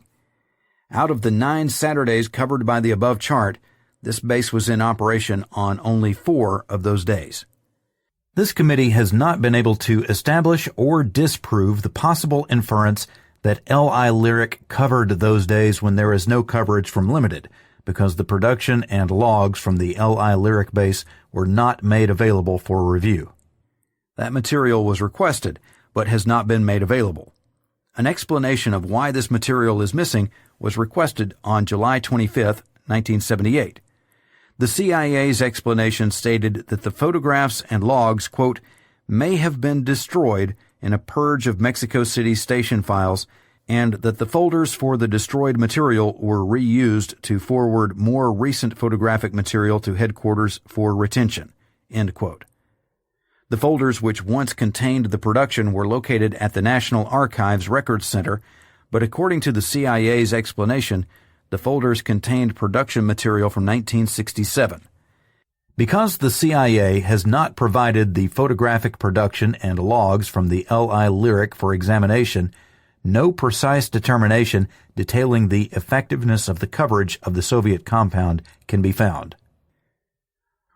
Out of the 9 Saturdays covered by the above chart, this base was in operation on only 4 of those days. This committee has not been able to establish or disprove the possible inference that LI Lyric covered those days when there is no coverage from Limited, because the production and logs from the LI Lyric base were not made available for review. That material was requested, but has not been made available. An explanation of why this material is missing was requested on July 25, 1978. The CIA's explanation stated that the photographs and logs, quote, may have been destroyed in a purge of Mexico City station files, and that the folders for the destroyed material were reused to forward more recent photographic material to headquarters for retention, end quote. The folders which once contained the production were located at the National Archives Records Center, but according to the CIA's explanation, the folders contained production material from 1967. Because the CIA has not provided the photographic production and logs from the LI Lyric for examination, no precise determination detailing the effectiveness of the coverage of the Soviet compound can be found.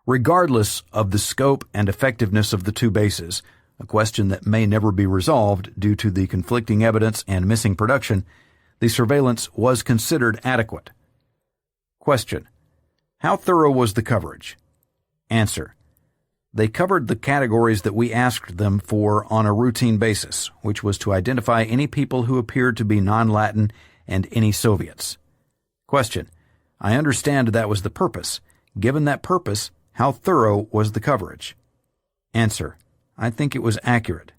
Regardless of the scope and effectiveness of the two bases, a question that may never be resolved due to the conflicting evidence and missing production, the surveillance was considered adequate. Question: how thorough was the coverage? Answer: they covered the categories that we asked them for on a routine basis, which was to identify any people who appeared to be non-Latin and any Soviets. Question: I understand that was the purpose. Given that purpose, how thorough was the coverage? Answer: I think it was accurate.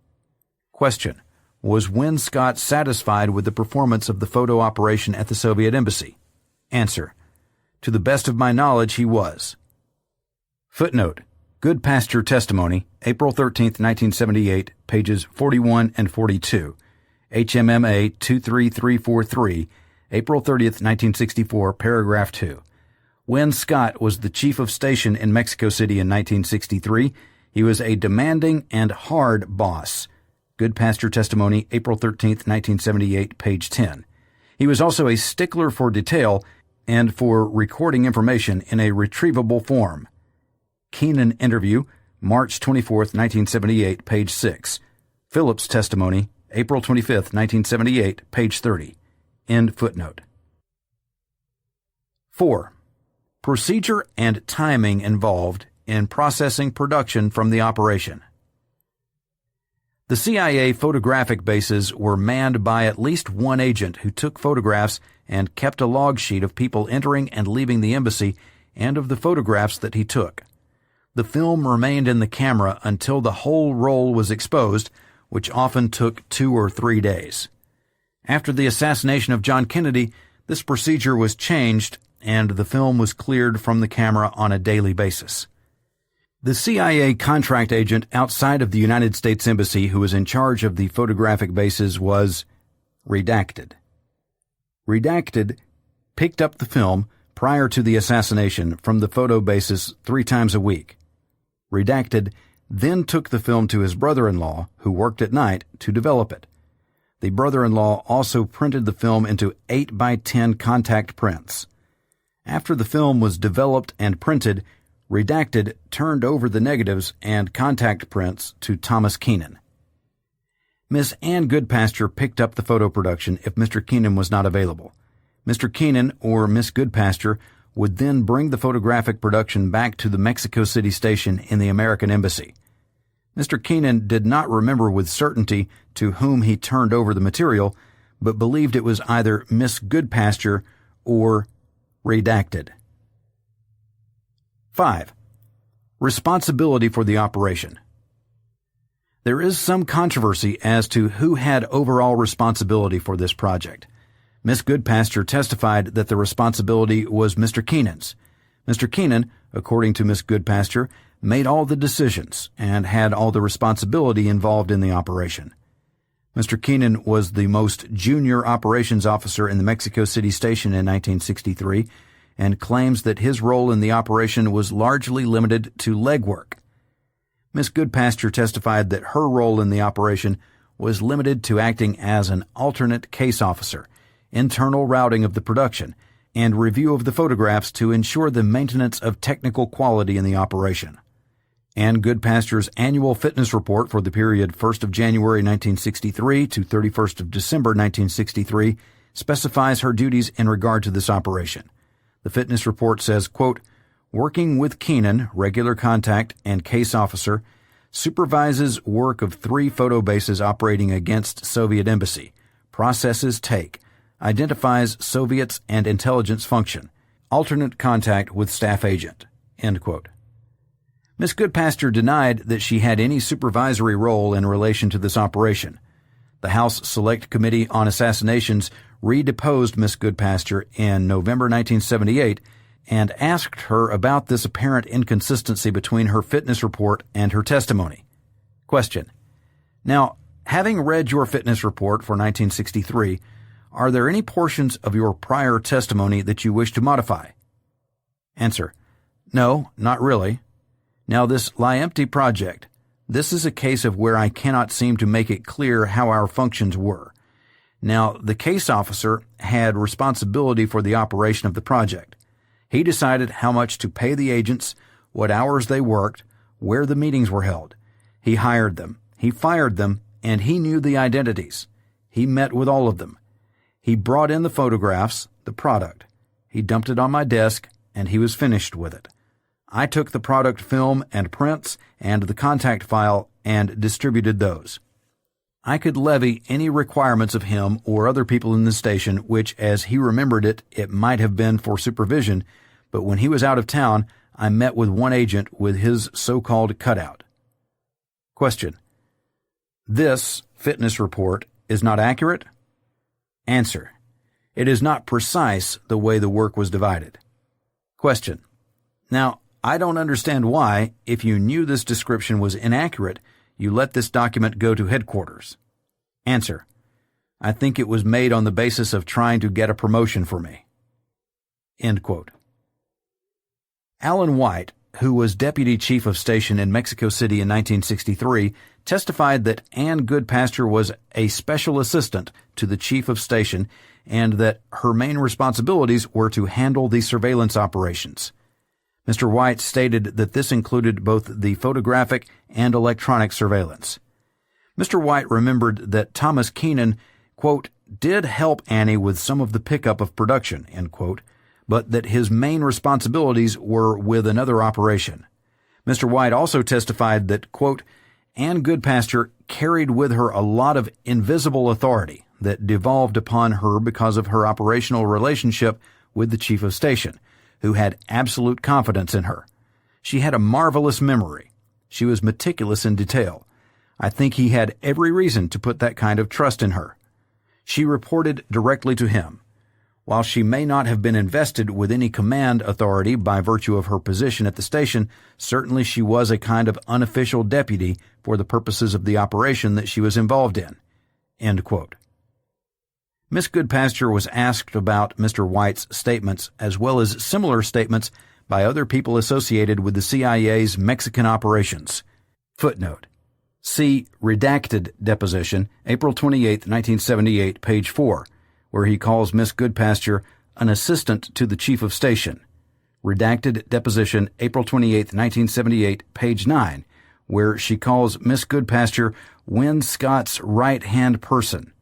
Question: was Win Scott satisfied with the performance of the photo operation at the Soviet embassy? Answer: to the best of my knowledge, he was. Footnote: Good Pasture Testimony, April 13, 1978, pages 41 and 42. HMMA 23343, April 30, 1964, paragraph 2. Win Scott was the chief of station in Mexico City in 1963. He was a demanding and hard boss. Goodpasture testimony, April 13, 1978, page 10. He was also a stickler for detail and for recording information in a retrievable form. Keenan interview, March 24, 1978, page 6. Phillips testimony, April 25, 1978, page 30. End footnote. 4. Procedure and timing involved in processing production from the operation. The CIA photographic bases were manned by at least one agent who took photographs and kept a log sheet of people entering and leaving the embassy and of the photographs that he took. The film remained in the camera until the whole roll was exposed, which often took 2 or 3 days. After the assassination of John Kennedy, this procedure was changed and the film was cleared from the camera on a daily basis. The CIA contract agent outside of the United States Embassy who was in charge of the photographic bases was Redacted. Redacted picked up the film prior to the assassination from the photo bases 3 times a week. Redacted then took the film to his brother-in-law, who worked at night, to develop it. The brother-in-law also printed the film into 8x10 contact prints. After the film was developed and printed, Redacted turned over the negatives and contact prints to Thomas Keenan. Miss Ann Goodpasture picked up the photo production if Mr. Keenan was not available. Mr. Keenan or Miss Goodpasture would then bring the photographic production back to the Mexico City station in the American Embassy. Mr. Keenan did not remember with certainty to whom he turned over the material, but believed it was either Miss Goodpasture or Redacted. 5. Responsibility for the operation. There is some controversy as to who had overall responsibility for this project. Miss Goodpasture testified that the responsibility was Mr. Keenan's. Mr. Keenan, according to Miss Goodpasture, made all the decisions and had all the responsibility involved in the operation. Mr. Keenan was the most junior operations officer in the Mexico City station in 1963 and claims that his role in the operation was largely limited to legwork. Miss Goodpasture testified that her role in the operation was limited to acting as an alternate case officer, internal routing of the production, and review of the photographs to ensure the maintenance of technical quality in the operation. Ann Goodpasture's annual fitness report for the period 1st of January 1963 to 31st of December 1963 specifies her duties in regard to this operation. The fitness report says, quote, "Working with Keenan, regular contact, and case officer, supervises work of 3 photo bases operating against Soviet embassy, processes take, identifies Soviets and intelligence function, alternate contact with staff agent," end quote. Miss Goodpasture denied that she had any supervisory role in relation to this operation. The House Select Committee on Assassinations redeposed Miss Goodpasture in November 1978 and asked her about this apparent inconsistency between her fitness report and her testimony. Question: Now, having read your fitness report for 1963, are there any portions of your prior testimony that you wish to modify? Answer: No, not really. Now, this lie-empty project, this is a case of where I cannot seem to make it clear how our functions were. Now, the case officer had responsibility for the operation of the project. He decided how much to pay the agents, what hours they worked, where the meetings were held. He hired them, he fired them, and he knew the identities. He met with all of them. He brought in the photographs, the product. He dumped it on my desk, and he was finished with it. I took the product film and prints and the contact file and distributed those. I could levy any requirements of him or other people in the station which, as he remembered it, it might have been for supervision, but when he was out of town, I met with one agent with his so-called cutout. Question: This fitness report is not accurate? Answer: It is not precise the way the work was divided. Question: Now, I don't understand why, if you knew this description was inaccurate, you let this document go to headquarters. Answer: I think it was made on the basis of trying to get a promotion for me. End quote. Alan White, who was deputy chief of station in Mexico City in 1963, testified that Ann Goodpasture was a special assistant to the chief of station and that her main responsibilities were to handle the surveillance operations. Mr. White stated that this included both the photographic and electronic surveillance. Mr. White remembered that Thomas Keenan, quote, did help Annie with some of the pickup of production, end quote, but that his main responsibilities were with another operation. Mr. White also testified that, quote, Ann Goodpasture carried with her a lot of invisible authority that devolved upon her because of her operational relationship with the chief of station, who had absolute confidence in her. She had a marvelous memory. She was meticulous in detail. I think he had every reason to put that kind of trust in her. She reported directly to him. While she may not have been invested with any command authority by virtue of her position at the station, certainly she was a kind of unofficial deputy for the purposes of the operation that she was involved in. End quote. Miss Goodpasture was asked about Mr. White's statements as well as similar statements by other people associated with the CIA's Mexican operations. Footnote. See Redacted Deposition, April 28, 1978, page 4, where he calls Miss Goodpasture an assistant to the chief of station. Redacted Deposition, April 28, 1978, page 9, where she calls Miss Goodpasture Win Scott's right-hand person.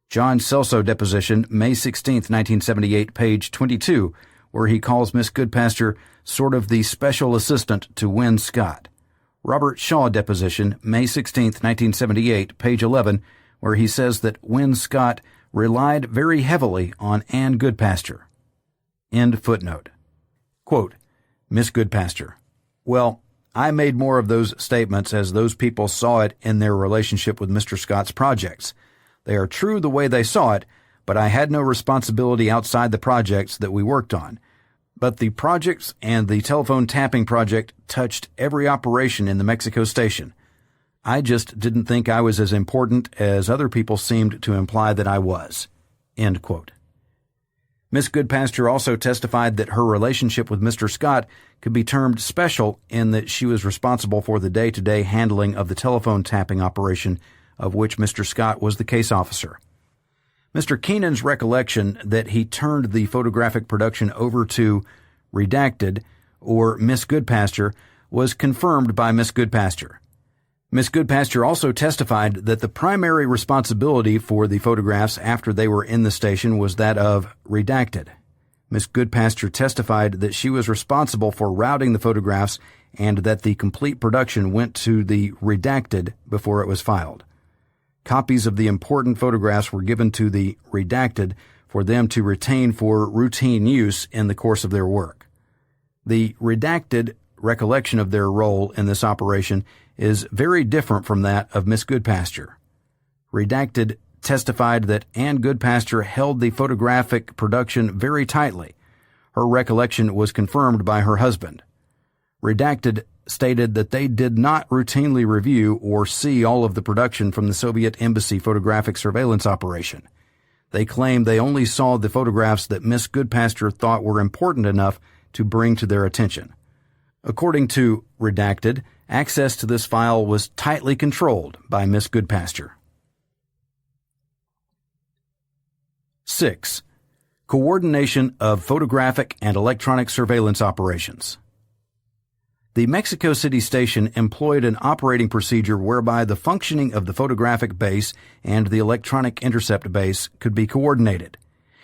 John Celso Deposition, May 16, 1978, page 22, where he calls Miss Goodpasture sort of the special assistant to Win Scott. Robert Shaw Deposition, May 16, 1978, page 11, where he says that Win Scott relied very heavily on Ann Goodpasture. End footnote. Quote, Miss Goodpasture, well, I made more of those statements as those people saw it in their relationship with Mr. Scott's projects. They are true the way they saw it, but I had no responsibility outside the projects that we worked on. But the projects and the telephone tapping project touched every operation in the Mexico station. I just didn't think I was as important as other people seemed to imply that I was. End quote. Miss Goodpasture also testified that her relationship with Mr. Scott could be termed special in that she was responsible for the day-to-day handling of the telephone tapping operation of which Mr. Scott was the case officer. Mr. Keenan's recollection that he turned the photographic production over to Redacted or Miss Goodpasture was confirmed by Miss Goodpasture. Miss Goodpasture also testified that the primary responsibility for the photographs after they were in the station was that of Redacted. Miss Goodpasture testified that she was responsible for routing the photographs and that the complete production went to the Redacted before it was filed. Copies of the important photographs were given to the Redacted for them to retain for routine use in the course of their work. The Redacted recollection of their role in this operation is very different from that of Miss Goodpasture. Redacted testified that Ann Goodpasture held the photographic production very tightly. Her recollection was confirmed by her husband. Redacted stated that they did not routinely review or see all of the production from the Soviet Embassy photographic surveillance operation. They claimed they only saw the photographs that Miss Goodpasture thought were important enough to bring to their attention. According to Redacted, access to this file was tightly controlled by Miss Goodpasture. 6. Coordination of photographic and electronic surveillance operations. The Mexico City station employed an operating procedure whereby the functioning of the photographic base and the electronic intercept base could be coordinated.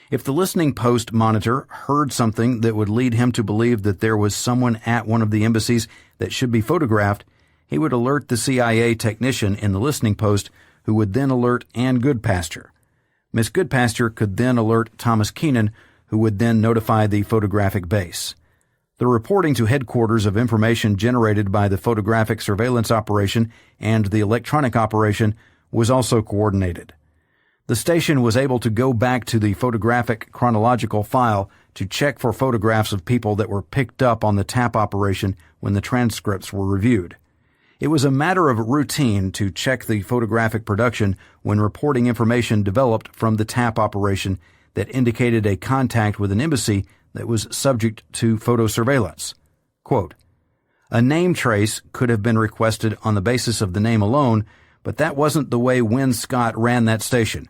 If the listening post monitor heard something that would lead him to believe that there was someone at one of the embassies that should be photographed, he would alert the CIA technician in the listening post, who would then alert Ann Goodpasture. Miss Goodpasture could then alert Thomas Keenan, who would then notify the photographic base. The reporting to headquarters of information generated by the photographic surveillance operation and the electronic operation was also coordinated. The station was able to go back to the photographic chronological file to check for photographs of people that were picked up on the tap operation when the transcripts were reviewed. It was a matter of routine to check the photographic production when reporting information developed from the tap operation that indicated a contact with an embassy that was subject to photo surveillance. Quote, A name trace could have been requested on the basis of the name alone, but that wasn't the way Win Scott ran that station.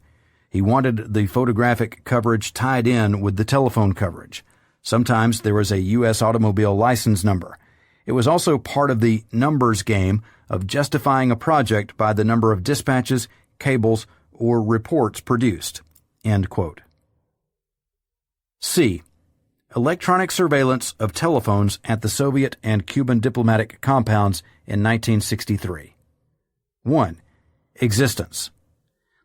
He wanted the photographic coverage tied in with the telephone coverage. Sometimes there was a U.S. automobile license number. It was also part of the numbers game of justifying a project by the number of dispatches, cables, or reports produced. End quote. C. Electronic surveillance of telephones at the Soviet and Cuban diplomatic compounds in 1963. 1. Existence.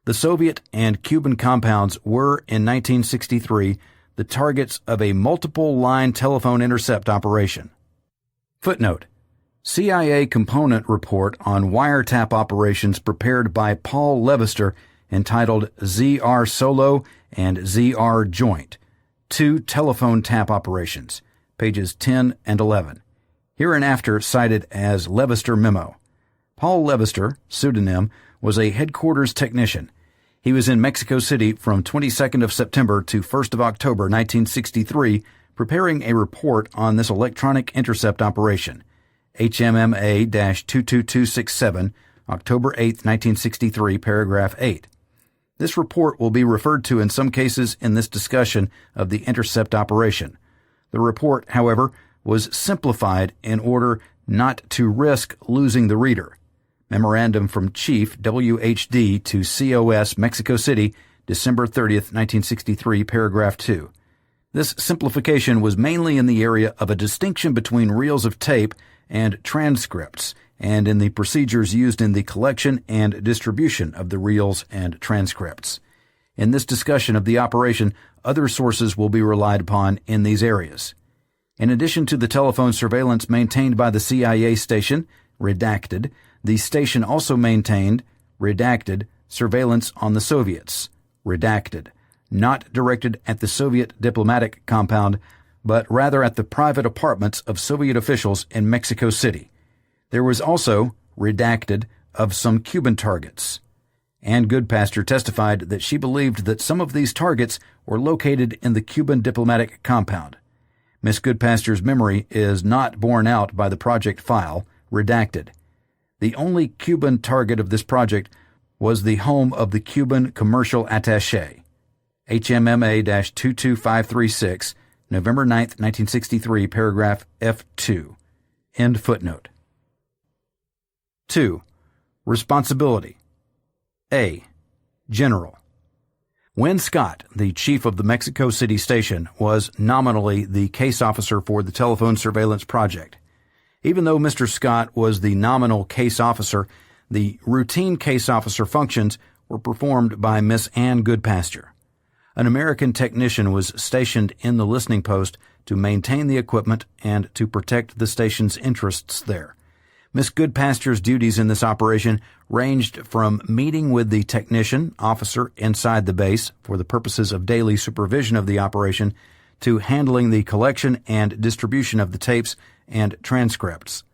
The Soviet and Cuban compounds were, in 1963, the targets of a multiple-line telephone intercept operation. Footnote: CIA component report on wiretap operations prepared by Paul Levester entitled ZR Solo and ZR Joint, 2 telephone tap operations, pages 10 and 11, hereinafter cited as Levester Memo. Paul Levester, pseudonym, was a headquarters technician. He was in Mexico City from 22nd of September to 1st of October 1963, preparing a report on this electronic intercept operation, HMMA-22267, October 8, 1963, paragraph 8. This report will be referred to in some cases in this discussion of the intercept operation. The report, however, was simplified in order not to risk losing the reader. Memorandum from Chief WHD to COS Mexico City, December 30th, 1963, paragraph 2. This simplification was mainly in the area of a distinction between reels of tape and transcripts, and in the procedures used in the collection and distribution of the reels and transcripts. In this discussion of the operation, other sources will be relied upon in these areas. In addition to the telephone surveillance maintained by the CIA station, redacted, the station also maintained, redacted, surveillance on the Soviets, redacted, not directed at the Soviet diplomatic compound, but rather at the private apartments of Soviet officials in Mexico City. There was also, redacted, of some Cuban targets. Ann Goodpaster testified that she believed that some of these targets were located in the Cuban diplomatic compound. Miss Goodpaster's memory is not borne out by the project file, redacted. The only Cuban target of this project was the home of the Cuban commercial attaché, HMMA-22536, November 9, 1963, paragraph F2. End footnote. 2. Responsibility. A. General. Win Scott, the chief of the Mexico City station, was nominally the case officer for the telephone surveillance project. Even though Mr. Scott was the nominal case officer, the routine case officer functions were performed by Miss Ann Goodpaster. An American technician was stationed in the listening post to maintain the equipment and to protect the station's interests there. Miss Goodpaster's duties in this operation ranged from meeting with the technician officer inside the base for the purposes of daily supervision of the operation to handling the collection and distribution of the tapes and transcripts.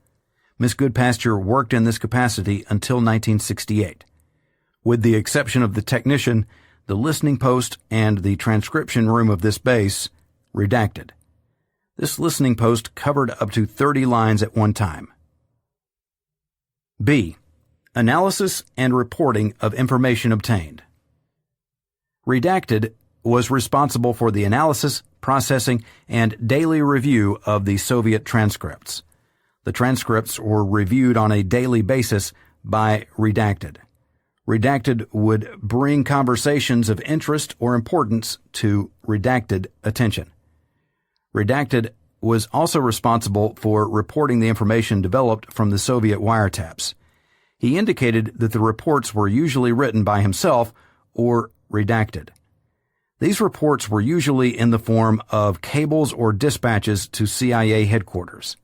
Miss Goodpaster worked in this capacity until 1968. With the exception of the technician, the listening post and the transcription room of this base, redacted. This listening post covered up to 30 lines at one time. B. Analysis and reporting of information obtained. Redacted was responsible for the analysis, processing, and daily review of the Soviet transcripts. The transcripts were reviewed on a daily basis by redacted. Redacted would bring conversations of interest or importance to redacted attention. Redacted was also responsible for reporting the information developed from the Soviet wiretaps. He indicated that the reports were usually written by himself or redacted. These reports were usually in the form of cables or dispatches to CIA headquarters.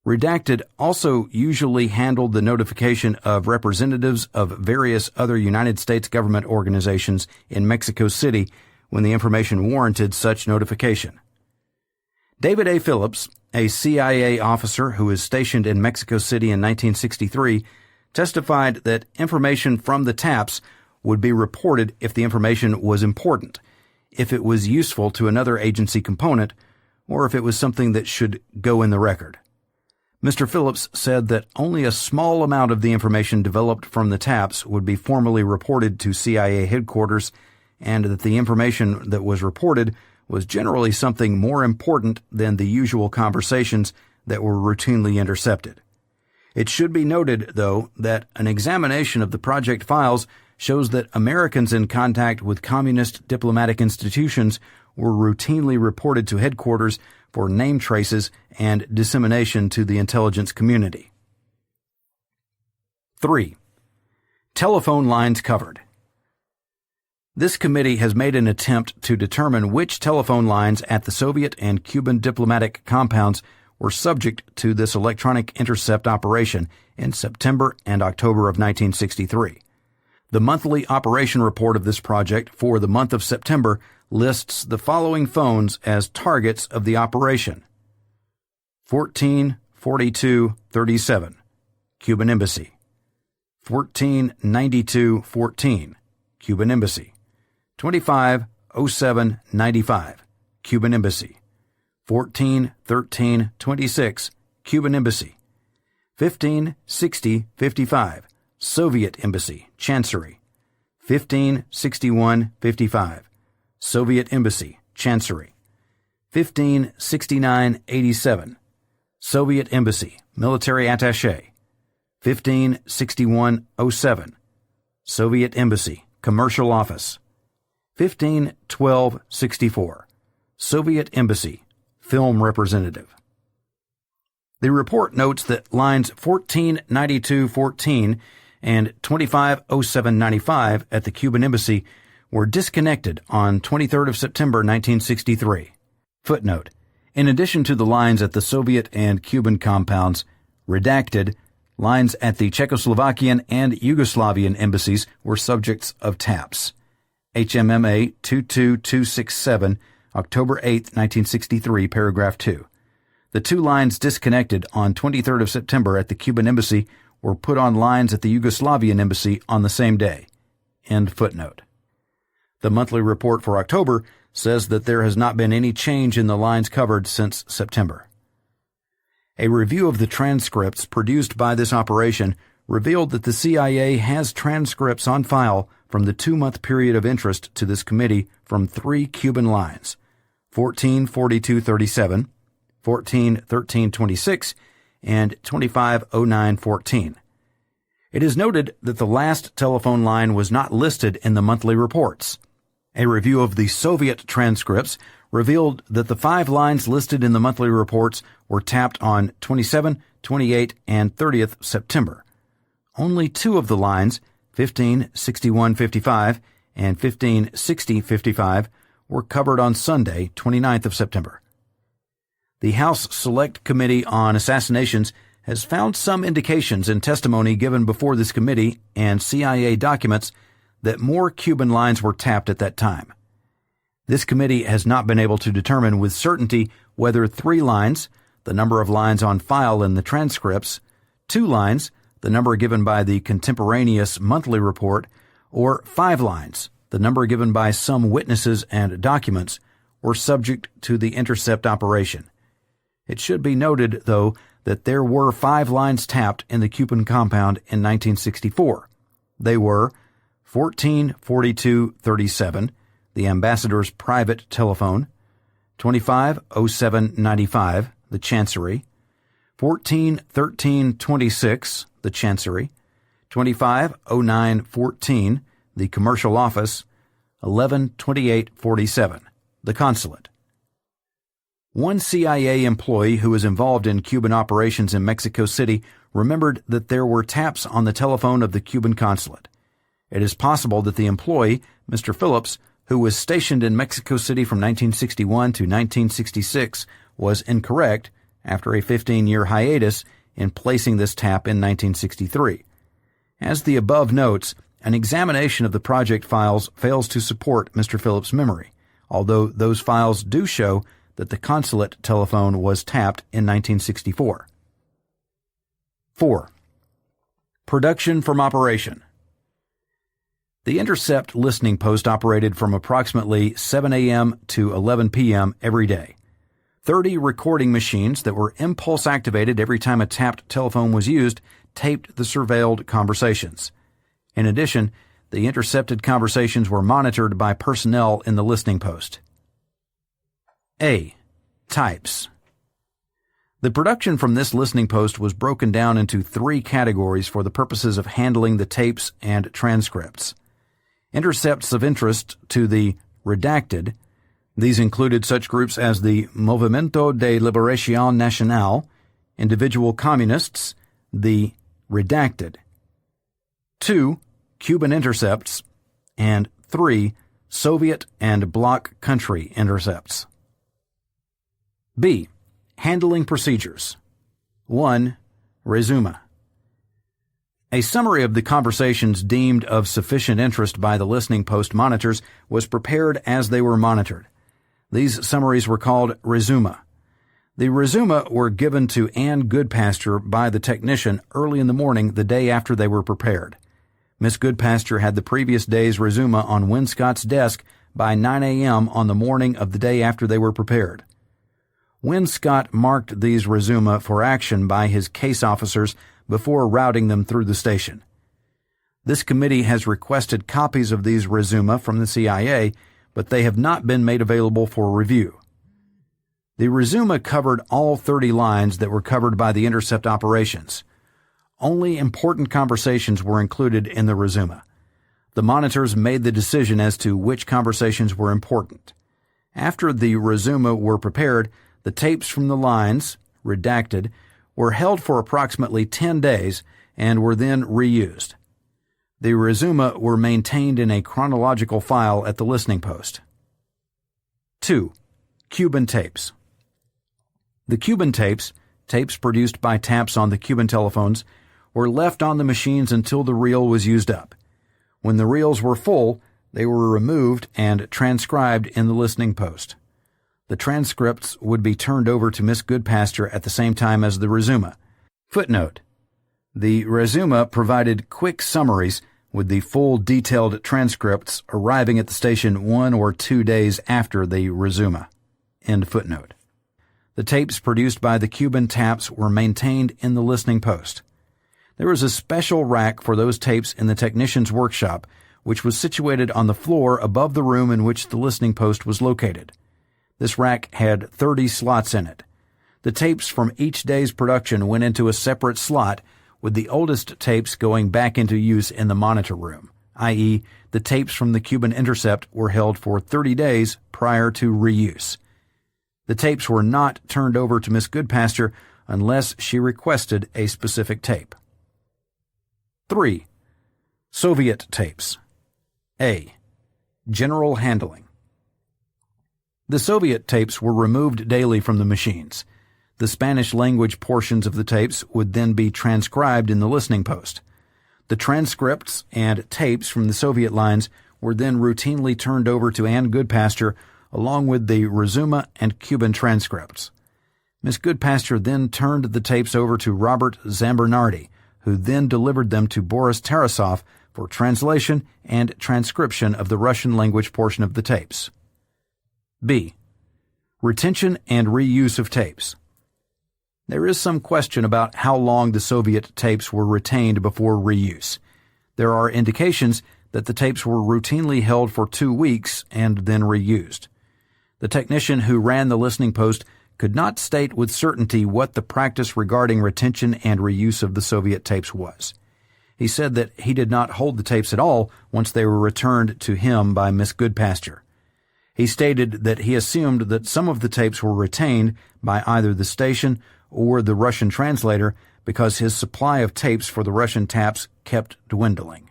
Redacted also usually handled the notification of representatives of various other United States government organizations in Mexico City when the information warranted such notification. David A. Phillips, a CIA officer who was stationed in Mexico City in 1963, testified that information from the taps would be reported if the information was important, if it was useful to another agency component, or if it was something that should go in the record. Mr. Phillips said that only a small amount of the information developed from the taps would be formally reported to CIA headquarters, and that the information that was reported was generally something more important than the usual conversations that were routinely intercepted. It should be noted, though, that an examination of the project files shows that Americans in contact with communist diplomatic institutions were routinely reported to headquarters for name traces and dissemination to the intelligence community. 3. Telephone lines covered. This committee has made an attempt to determine which telephone lines at the Soviet and Cuban diplomatic compounds were subject to this electronic intercept operation in September and October of 1963. The monthly operation report of this project for the month of September lists the following phones as targets of the operation: 144237, Cuban Embassy; 149214, Cuban Embassy; 250795, Cuban Embassy; 141326, Cuban Embassy; 156055, Soviet Embassy, Chancery; 156155, Soviet Embassy, Chancery; 156987, Soviet Embassy, Military Attaché; 156107, Soviet Embassy, Commercial Office; 151264, Soviet Embassy, Film Representative. The report notes that lines 149214 and 250795 at the Cuban Embassy were disconnected on 23rd of September 1963. Footnote: in addition to the lines at the Soviet and Cuban compounds, redacted, lines at the Czechoslovakian and Yugoslavian embassies were subjects of taps. HMMA 22267, October 8, 1963, paragraph 2. The two lines disconnected on 23rd of September at the Cuban Embassy were put on lines at the Yugoslavian Embassy on the same day. End footnote. The monthly report for October says that there has not been any change in the lines covered since September. A review of the transcripts produced by this operation revealed that the CIA has transcripts on file from the 2-month period of interest to this committee from 3 Cuban lines: 144237, 141326, and 250914. It is noted that the last telephone line was not listed in the monthly reports. A review of the Soviet transcripts revealed that the 5 lines listed in the monthly reports were tapped on 27, 28, and 30th September. Only 2 of the lines, 156155 and 156055, were covered on Sunday, 29th of September. The House Select Committee on Assassinations has found some indications in testimony given before this committee and CIA documents that more Cuban lines were tapped at that time. This committee has not been able to determine with certainty whether 3 lines, the number of lines on file in the transcripts, 2 lines, the number given by the contemporaneous monthly report, or 5 lines, the number given by some witnesses and documents, were subject to the intercept operation. It should be noted, though, that there were 5 lines tapped in the Cuban compound in 1964. They were 144237, the ambassador's private telephone; 250795, the Chancery; 141326, the Chancery; 250914, the Commercial Office; 112847, the Consulate. One CIA employee who was involved in Cuban operations in Mexico City remembered that there were taps on the telephone of the Cuban consulate. It is possible that the employee, Mr. Phillips, who was stationed in Mexico City from 1961 to 1966, was incorrect, after a 15-year hiatus, in placing this tap in 1963. As the above notes, an examination of the project files fails to support Mr. Phillips' memory, although those files do show that the consulate telephone was tapped in 1964. 4. Production from operation. The intercept listening post operated from approximately 7 a.m. to 11 p.m. every day. 30 recording machines that were impulse activated every time a tapped telephone was used taped the surveilled conversations. In addition, the intercepted conversations were monitored by personnel in the listening post. A. Types. The production from this listening post was broken down into 3 categories for the purposes of handling the tapes and transcripts. Intercepts of interest to the redacted. These included such groups as the Movimiento de Liberación Nacional, individual communists, the redacted. 2. Cuban intercepts, and 3. Soviet and bloc country intercepts. B. Handling procedures. 1. Resume. A summary of the conversations deemed of sufficient interest by the listening post monitors was prepared as they were monitored. These summaries were called resume. The resume were given to Ann Goodpasture by the technician early in the morning the day after they were prepared. Miss Goodpasture had the previous day's resume on Winscott's desk by 9 a.m. on the morning of the day after they were prepared. Winscott marked these resume for action by his case officers before routing them through the station. This committee has requested copies of these resume from the CIA, but they have not been made available for review. The resume covered all 30 lines that were covered by the intercept operations. Only important conversations were included in the resume. The monitors made the decision as to which conversations were important. After the resume were prepared, the tapes from the lines, redacted, were held for approximately 10 days and were then reused. The resume were maintained in a chronological file at the listening post. 2. Cuban tapes. The Cuban tapes, tapes produced by taps on the Cuban telephones, were left on the machines until the reel was used up. When the reels were full, they were removed and transcribed in the listening post. The transcripts would be turned over to Miss Goodpasture at the same time as the resume. Footnote: the resume provided quick summaries, with the full detailed transcripts arriving at the station 1 or 2 days after the resume. End footnote. The tapes produced by the Cuban taps were maintained in the listening post. There was a special rack for those tapes in the technician's workshop, which was situated on the floor above the room in which the listening post was located. This rack had 30 slots in it. The tapes from each day's production went into a separate slot, with the oldest tapes going back into use in the monitor room, i.e., the tapes from the Cuban intercept were held for 30 days prior to reuse. The tapes were not turned over to Miss Goodpasture unless she requested a specific tape. 3. Soviet tapes. A. General handling. The Soviet tapes were removed daily from the machines. The Spanish-language portions of the tapes would then be transcribed in the listening post. The transcripts and tapes from the Soviet lines were then routinely turned over to Ann Goodpasture along with the resume and Cuban transcripts. Miss Goodpasture then turned the tapes over to Robert Zambernardi, who then delivered them to Boris Tarasov for translation and transcription of the Russian-language portion of the tapes. B. Retention and reuse of tapes. There is some question about how long the Soviet tapes were retained before reuse. There are indications that the tapes were routinely held for 2 weeks and then reused. The technician who ran the listening post could not state with certainty what the practice regarding retention and reuse of the Soviet tapes was. He said that he did not hold the tapes at all once they were returned to him by Miss Goodpasture. He stated that he assumed that some of the tapes were retained by either the station or the Russian translator because his supply of tapes for the Russian taps kept dwindling.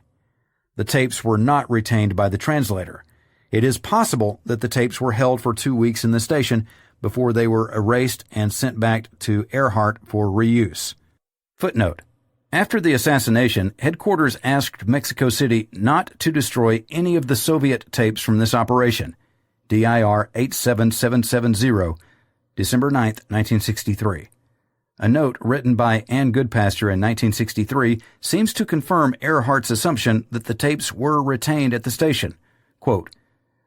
The tapes were not retained by the translator. It is possible that the tapes were held for 2 weeks in the station before they were erased and sent back to Earhart for reuse. Footnote: after the assassination, headquarters asked Mexico City not to destroy any of the Soviet tapes from this operation. DIR 87770, December 9, 1963. A note written by Ann Goodpasture in 1963 seems to confirm Earhart's assumption that the tapes were retained at the station. Quote,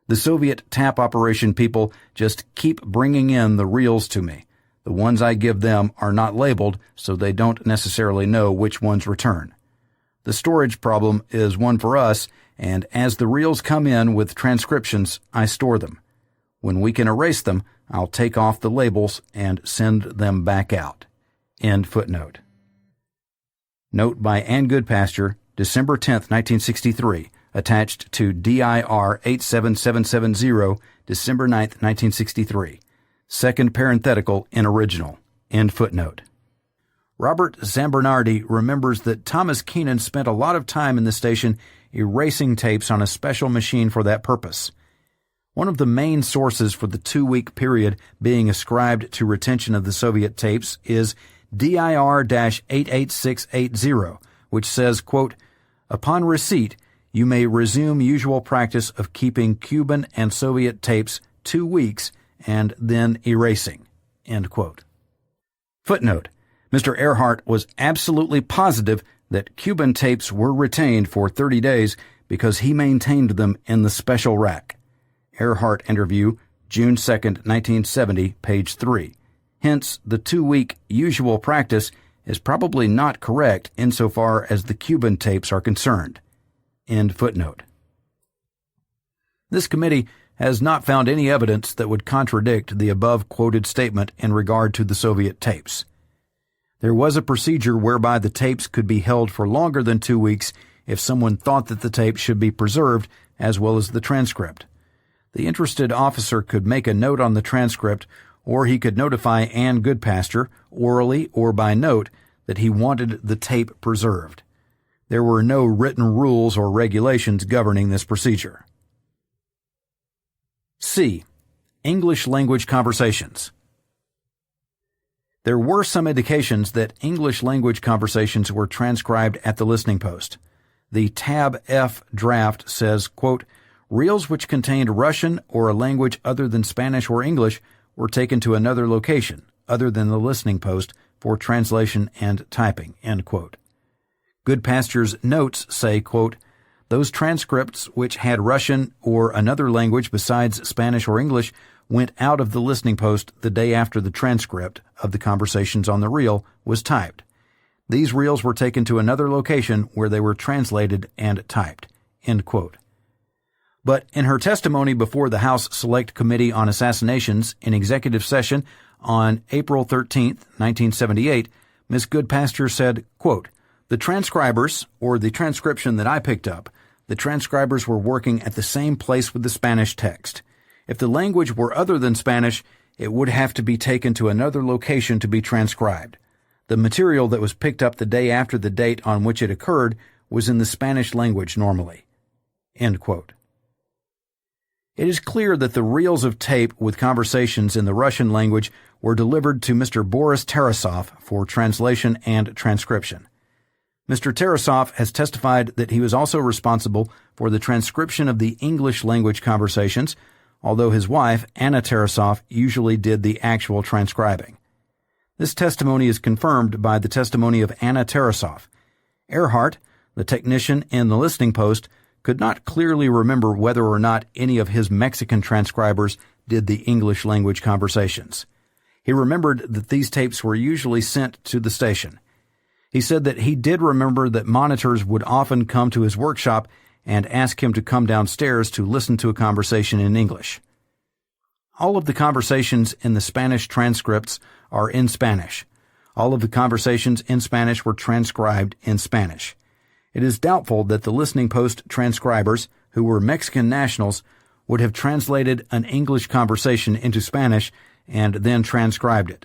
The Soviet tap operation people just keep bringing in the reels to me. The ones I give them are not labeled, so they don't necessarily know which ones return. The storage problem is one for us, and as the reels come in with transcriptions, I store them. When we can erase them, I'll take off the labels and send them back out. End footnote. Note by Ann Goodpasture, December 10, 1963, attached to DIR 87770, December 9, 1963. Second parenthetical in original. End footnote. Robert Zambernardi remembers that Thomas Keenan spent a lot of time in the station erasing tapes on a special machine for that purpose. One of the main sources for the 2-week period being ascribed to retention of the Soviet tapes is DIR-88680, which says, quote, "Upon receipt, you may resume usual practice of keeping Cuban and Soviet tapes 2 weeks and then erasing." End quote. Footnote: Mr. Earhart was absolutely positive that Cuban tapes were retained for 30 days because he maintained them in the special rack. Earhart interview, June 2, 1970, page 3. Hence, the 2-week usual practice is probably not correct insofar as the Cuban tapes are concerned. End footnote. This committee has not found any evidence that would contradict the above-quoted statement in regard to the Soviet tapes. There was a procedure whereby the tapes could be held for longer than 2 weeks if someone thought that the tape should be preserved, as well as the transcript. The interested officer could make a note on the transcript, or he could notify Ann Goodpasture, orally or by note, that he wanted the tape preserved. There were no written rules or regulations governing this procedure. C. English language conversations. There were some indications that English language conversations were transcribed at the listening post. The Tab F draft says, quote, "Reels which contained Russian or a language other than Spanish or English were taken to another location, other than the listening post, for translation and typing." End quote. Goodpasture's notes say, quote, "Those transcripts which had Russian or another language besides Spanish or English went out of the listening post the day after the transcript of the conversations on the reel was typed. These reels were taken to another location where they were translated and typed." End quote. But in her testimony before the House Select Committee on Assassinations in executive session on April 13, 1978, Ms. Goodpasture said, quote, "The transcribers, or the transcription that I picked up, the transcribers were working at the same place with the Spanish text. If the language were other than Spanish, it would have to be taken to another location to be transcribed. The material that was picked up the day after the date on which it occurred was in the Spanish language normally." End quote. It is clear that the reels of tape with conversations in the Russian language were delivered to Mr. Boris Tarasov for translation and transcription. Mr. Tarasov has testified that he was also responsible for the transcription of the English language conversations, although his wife, Anna Tarasov, usually did the actual transcribing. This testimony is confirmed by the testimony of Anna Tarasov. Earhart, the technician in the listening post, could not clearly remember whether or not any of his Mexican transcribers did the English language conversations. He remembered that these tapes were usually sent to the station. He said that he did remember that monitors would often come to his workshop and ask him to come downstairs to listen to a conversation in English. All of the conversations in the Spanish transcripts are in Spanish. All of the conversations in Spanish were transcribed in Spanish. It is doubtful that the listening post transcribers, who were Mexican nationals, would have translated an English conversation into Spanish and then transcribed it.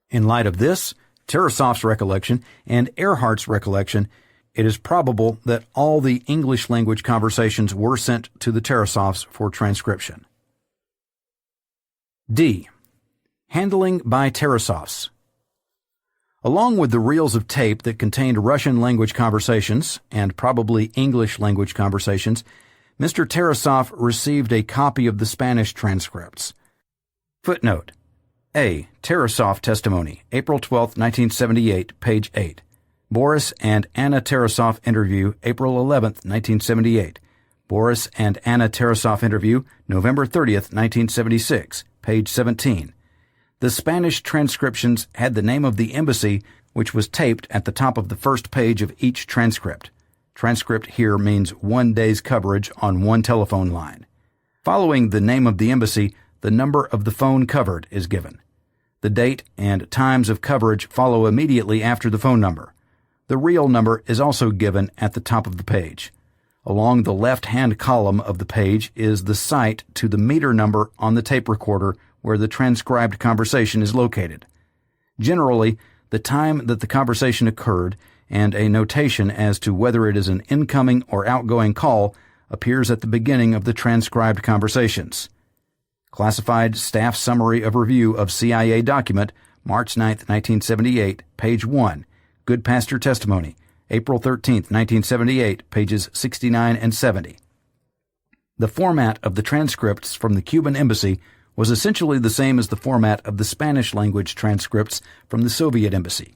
In light of this, Tarasov's recollection, and Earhart's recollection, it is probable that all the English language conversations were sent to the Tarasovs for transcription. D. Handling by Tarasovs. Along with the reels of tape that contained Russian language conversations, and probably English language conversations, Mr. Tarasov received a copy of the Spanish transcripts. Footnote: A. Tarasov testimony, April 12, 1978, page 8. Boris and Anna Tarasov interview, April 11, 1978, Boris and Anna Tarasoff interview, November 30th, 1976, page 17. The Spanish transcriptions had the name of the embassy, which was taped at the top of the first page of each transcript. Transcript here means 1 day's coverage on one telephone line. Following the name of the embassy, the number of the phone covered is given. The date and times of coverage follow immediately after the phone number. The real number is also given at the top of the page. Along the left-hand column of the page is the site to the meter number on the tape recorder where the transcribed conversation is located. Generally, the time that the conversation occurred and a notation as to whether it is an incoming or outgoing call appears at the beginning of the transcribed conversations. Classified Staff Summary of Review of CIA Document, March 9, 1978, page 1. Goodpaster Testimony, April 13, 1978, pages 69 and 70. The format of the transcripts from the Cuban embassy was essentially the same as the format of the Spanish-language transcripts from the Soviet embassy.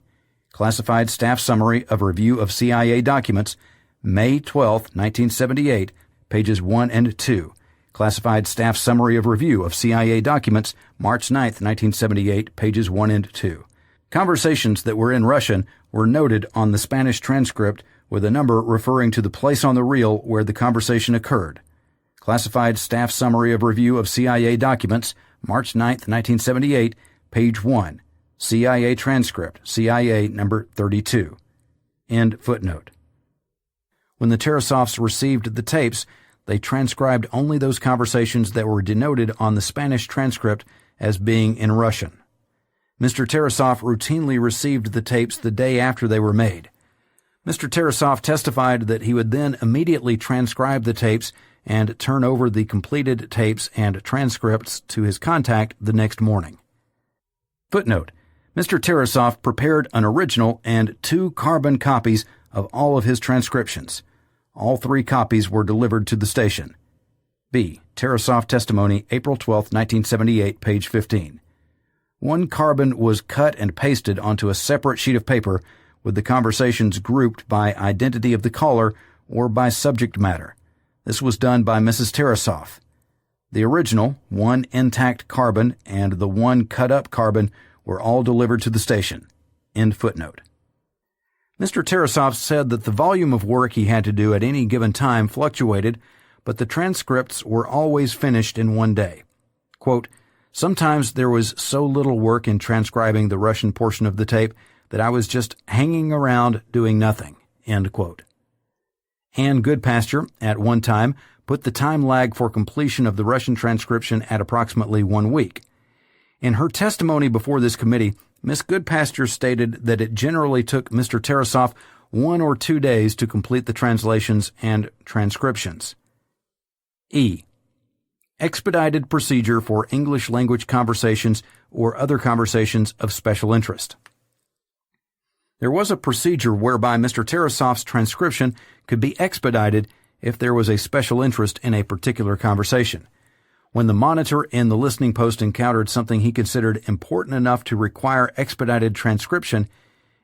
Classified Staff Summary of Review of CIA Documents, May 12, 1978, pages 1 and 2. Classified Staff Summary of Review of CIA Documents, March 9, 1978, pages 1 and 2. Conversations that were in Russian were noted on the Spanish transcript with a number referring to the place on the reel where the conversation occurred. Classified Staff Summary of Review of CIA Documents, March 9, 1978, page 1. CIA Transcript, CIA number 32. End footnote. When the Tarasoffs received the tapes, they transcribed only those conversations that were denoted on the Spanish transcript as being in Russian. Mr. Tarasoff routinely received the tapes the day after they were made. Mr. Tarasoff testified that he would then immediately transcribe the tapes and turn over the completed tapes and transcripts to his contact the next morning. Footnote: Mr. Tarasoff prepared an original and 2 carbon copies of all of his transcriptions. All 3 copies were delivered to the station. B. Tarasoff Testimony, April 12, 1978, page 15. 1 carbon was cut and pasted onto a separate sheet of paper with the conversations grouped by identity of the caller or by subject matter. This was done by Mrs. Tarasoff. The original, 1 intact carbon, and the 1 cut-up carbon were all delivered to the station. End footnote. Mr. Tarasoff said that the volume of work he had to do at any given time fluctuated, but the transcripts were always finished in 1 day. Quote, "Sometimes there was so little work in transcribing the Russian portion of the tape that I was just hanging around doing nothing." End quote. Ann Goodpaster, at one time, put the time lag for completion of the Russian transcription at approximately 1 week. In her testimony before this committee, Ms. Goodpaster stated that it generally took Mr. Tarasoff 1 or 2 days to complete the translations and transcriptions. E. Expedited procedure for English language conversations or other conversations of special interest. There was a procedure whereby Mr. Tarasoff's transcription could be expedited if there was a special interest in a particular conversation. When the monitor in the listening post encountered something he considered important enough to require expedited transcription,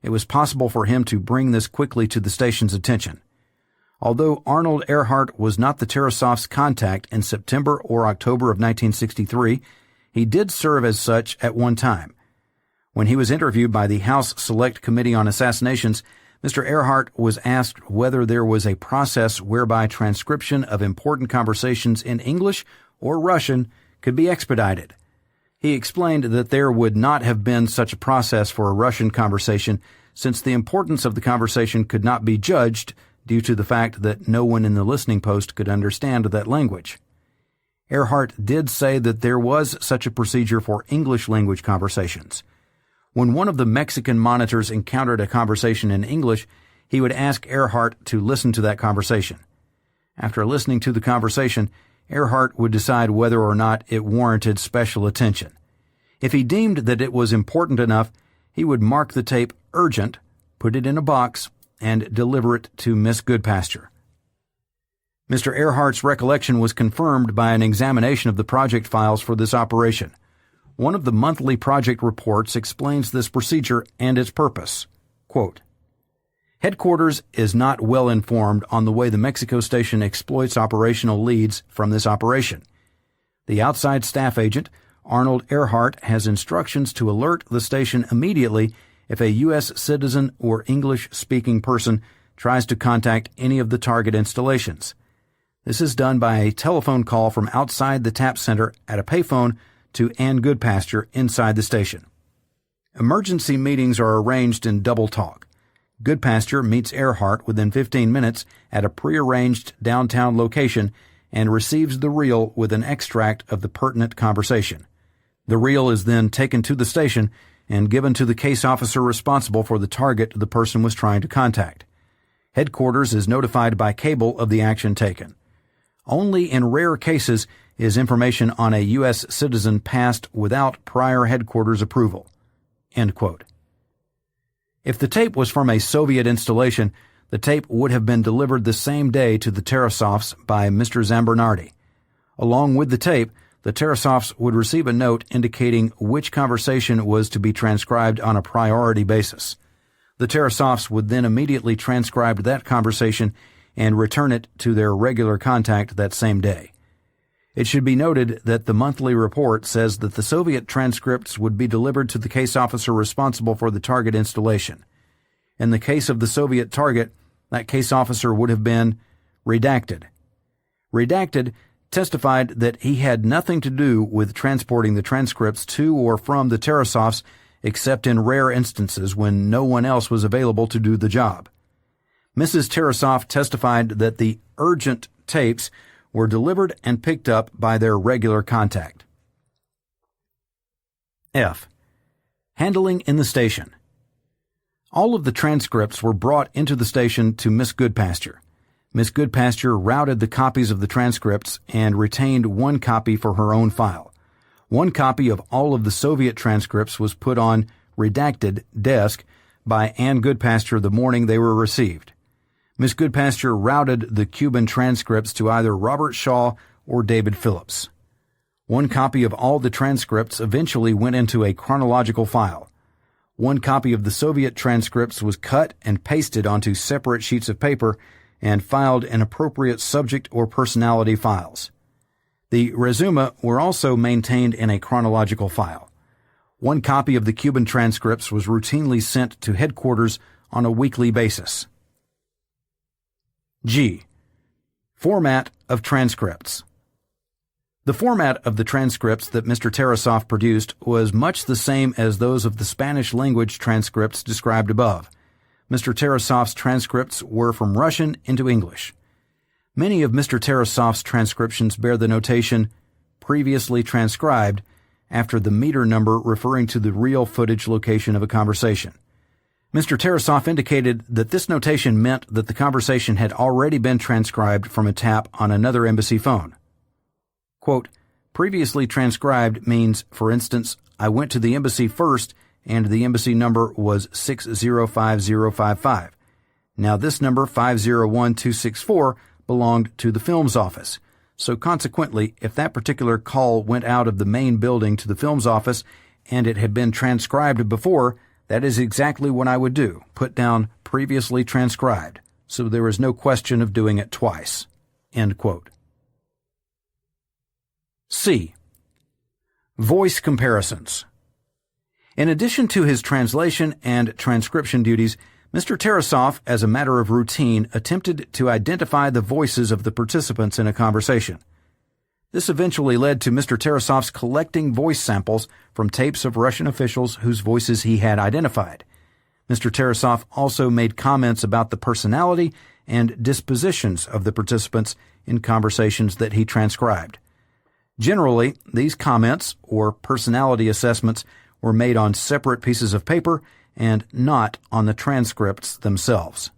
it was possible for him to bring this quickly to the station's attention. Although Arnold Earhart was not the Tarasoff's contact in September or October of 1963, he did serve as such at one time. When he was interviewed by the House Select Committee on Assassinations, Mr. Earhart was asked whether there was a process whereby transcription of important conversations in English or Russian could be expedited. He explained that there would not have been such a process for a Russian conversation since the importance of the conversation could not be judged due to the fact that no one in the listening post could understand that language. Earhart did say that there was such a procedure for English language conversations. When one of the Mexican monitors encountered a conversation in English, he would ask Earhart to listen to that conversation. After listening to the conversation, Earhart would decide whether or not it warranted special attention. If he deemed that it was important enough, he would mark the tape urgent, put it in a box, and deliver it to Miss Goodpaster. Mr. Earhart's recollection was confirmed by an examination of the project files for this operation. One of the monthly project reports explains this procedure and its purpose. Quote, Headquarters is not well informed on the way the Mexico station exploits operational leads from this operation. The outside staff agent, Arnold Earhart, has instructions to alert the station immediately if a U.S. citizen or English-speaking person tries to contact any of the target installations. This is done by a telephone call from outside the tap center at a payphone to Ann Goodpasture inside the station. Emergency meetings are arranged in double talk. Goodpasture meets Earhart within 15 minutes at a prearranged downtown location and receives the reel with an extract of the pertinent conversation. The reel is then taken to the station and given to the case officer responsible for the target the person was trying to contact. Headquarters is notified by cable of the action taken. Only in rare cases is information on a U.S. citizen passed without prior headquarters approval." End quote. If the tape was from a Soviet installation, the tape would have been delivered the same day to the Tarasovs by Mr. Zambernardi. Along with the tape, the Tarasovs would receive a note indicating which conversation was to be transcribed on a priority basis. The Tarasovs would then immediately transcribe that conversation and return it to their regular contact that same day. It should be noted that the monthly report says that the Soviet transcripts would be delivered to the case officer responsible for the target installation. In the case of the Soviet target, that case officer would have been redacted. Redacted testified that he had nothing to do with transporting the transcripts to or from the Tarasovs except in rare instances when no one else was available to do the job. Mrs. Tarasov testified that the urgent tapes were delivered and picked up by their regular contact. F. Handling in the station. All of the transcripts were brought into the station to Miss Goodpasture. Miss Goodpasture routed the copies of the transcripts and retained one copy for her own file. One copy of all of the Soviet transcripts was put on redacted desk by Ann Goodpasture the morning they were received. Miss Goodpasture routed the Cuban transcripts to either Robert Shaw or David Phillips. One copy of all the transcripts eventually went into a chronological file. One copy of the Soviet transcripts was cut and pasted onto separate sheets of paper and filed in appropriate subject or personality files. The resuma were also maintained in a chronological file. One copy of the Cuban transcripts was routinely sent to headquarters on a weekly basis. G. Format of transcripts. The format of the transcripts that Mr. Tarasov produced was much the same as those of the Spanish-language transcripts described above. Mr. Tarasov's transcripts were from Russian into English. Many of Mr. Tarasov's transcriptions bear the notation "previously transcribed" after the meter number referring to the real footage location of a conversation. Mr. Tarasov indicated that this notation meant that the conversation had already been transcribed from a tap on another embassy phone. Quote, "Previously transcribed" means, for instance, I went to the embassy first and the embassy number was 605055. Now this number 501264 belonged to the films office. So consequently, if that particular call went out of the main building to the films office and it had been transcribed before, that is exactly what I would do, put down "previously transcribed," so there is no question of doing it twice. End quote. C. Voice comparisons. In addition to his translation and transcription duties, Mr. Tarasov, as a matter of routine, attempted to identify the voices of the participants in a conversation. This eventually led to Mr. Tarasov's collecting voice samples from tapes of Russian officials whose voices he had identified. Mr. Tarasov also made comments about the personality and dispositions of the participants in conversations that he transcribed. Generally, these comments, or personality assessments, were made on separate pieces of paper and not on the transcripts themselves.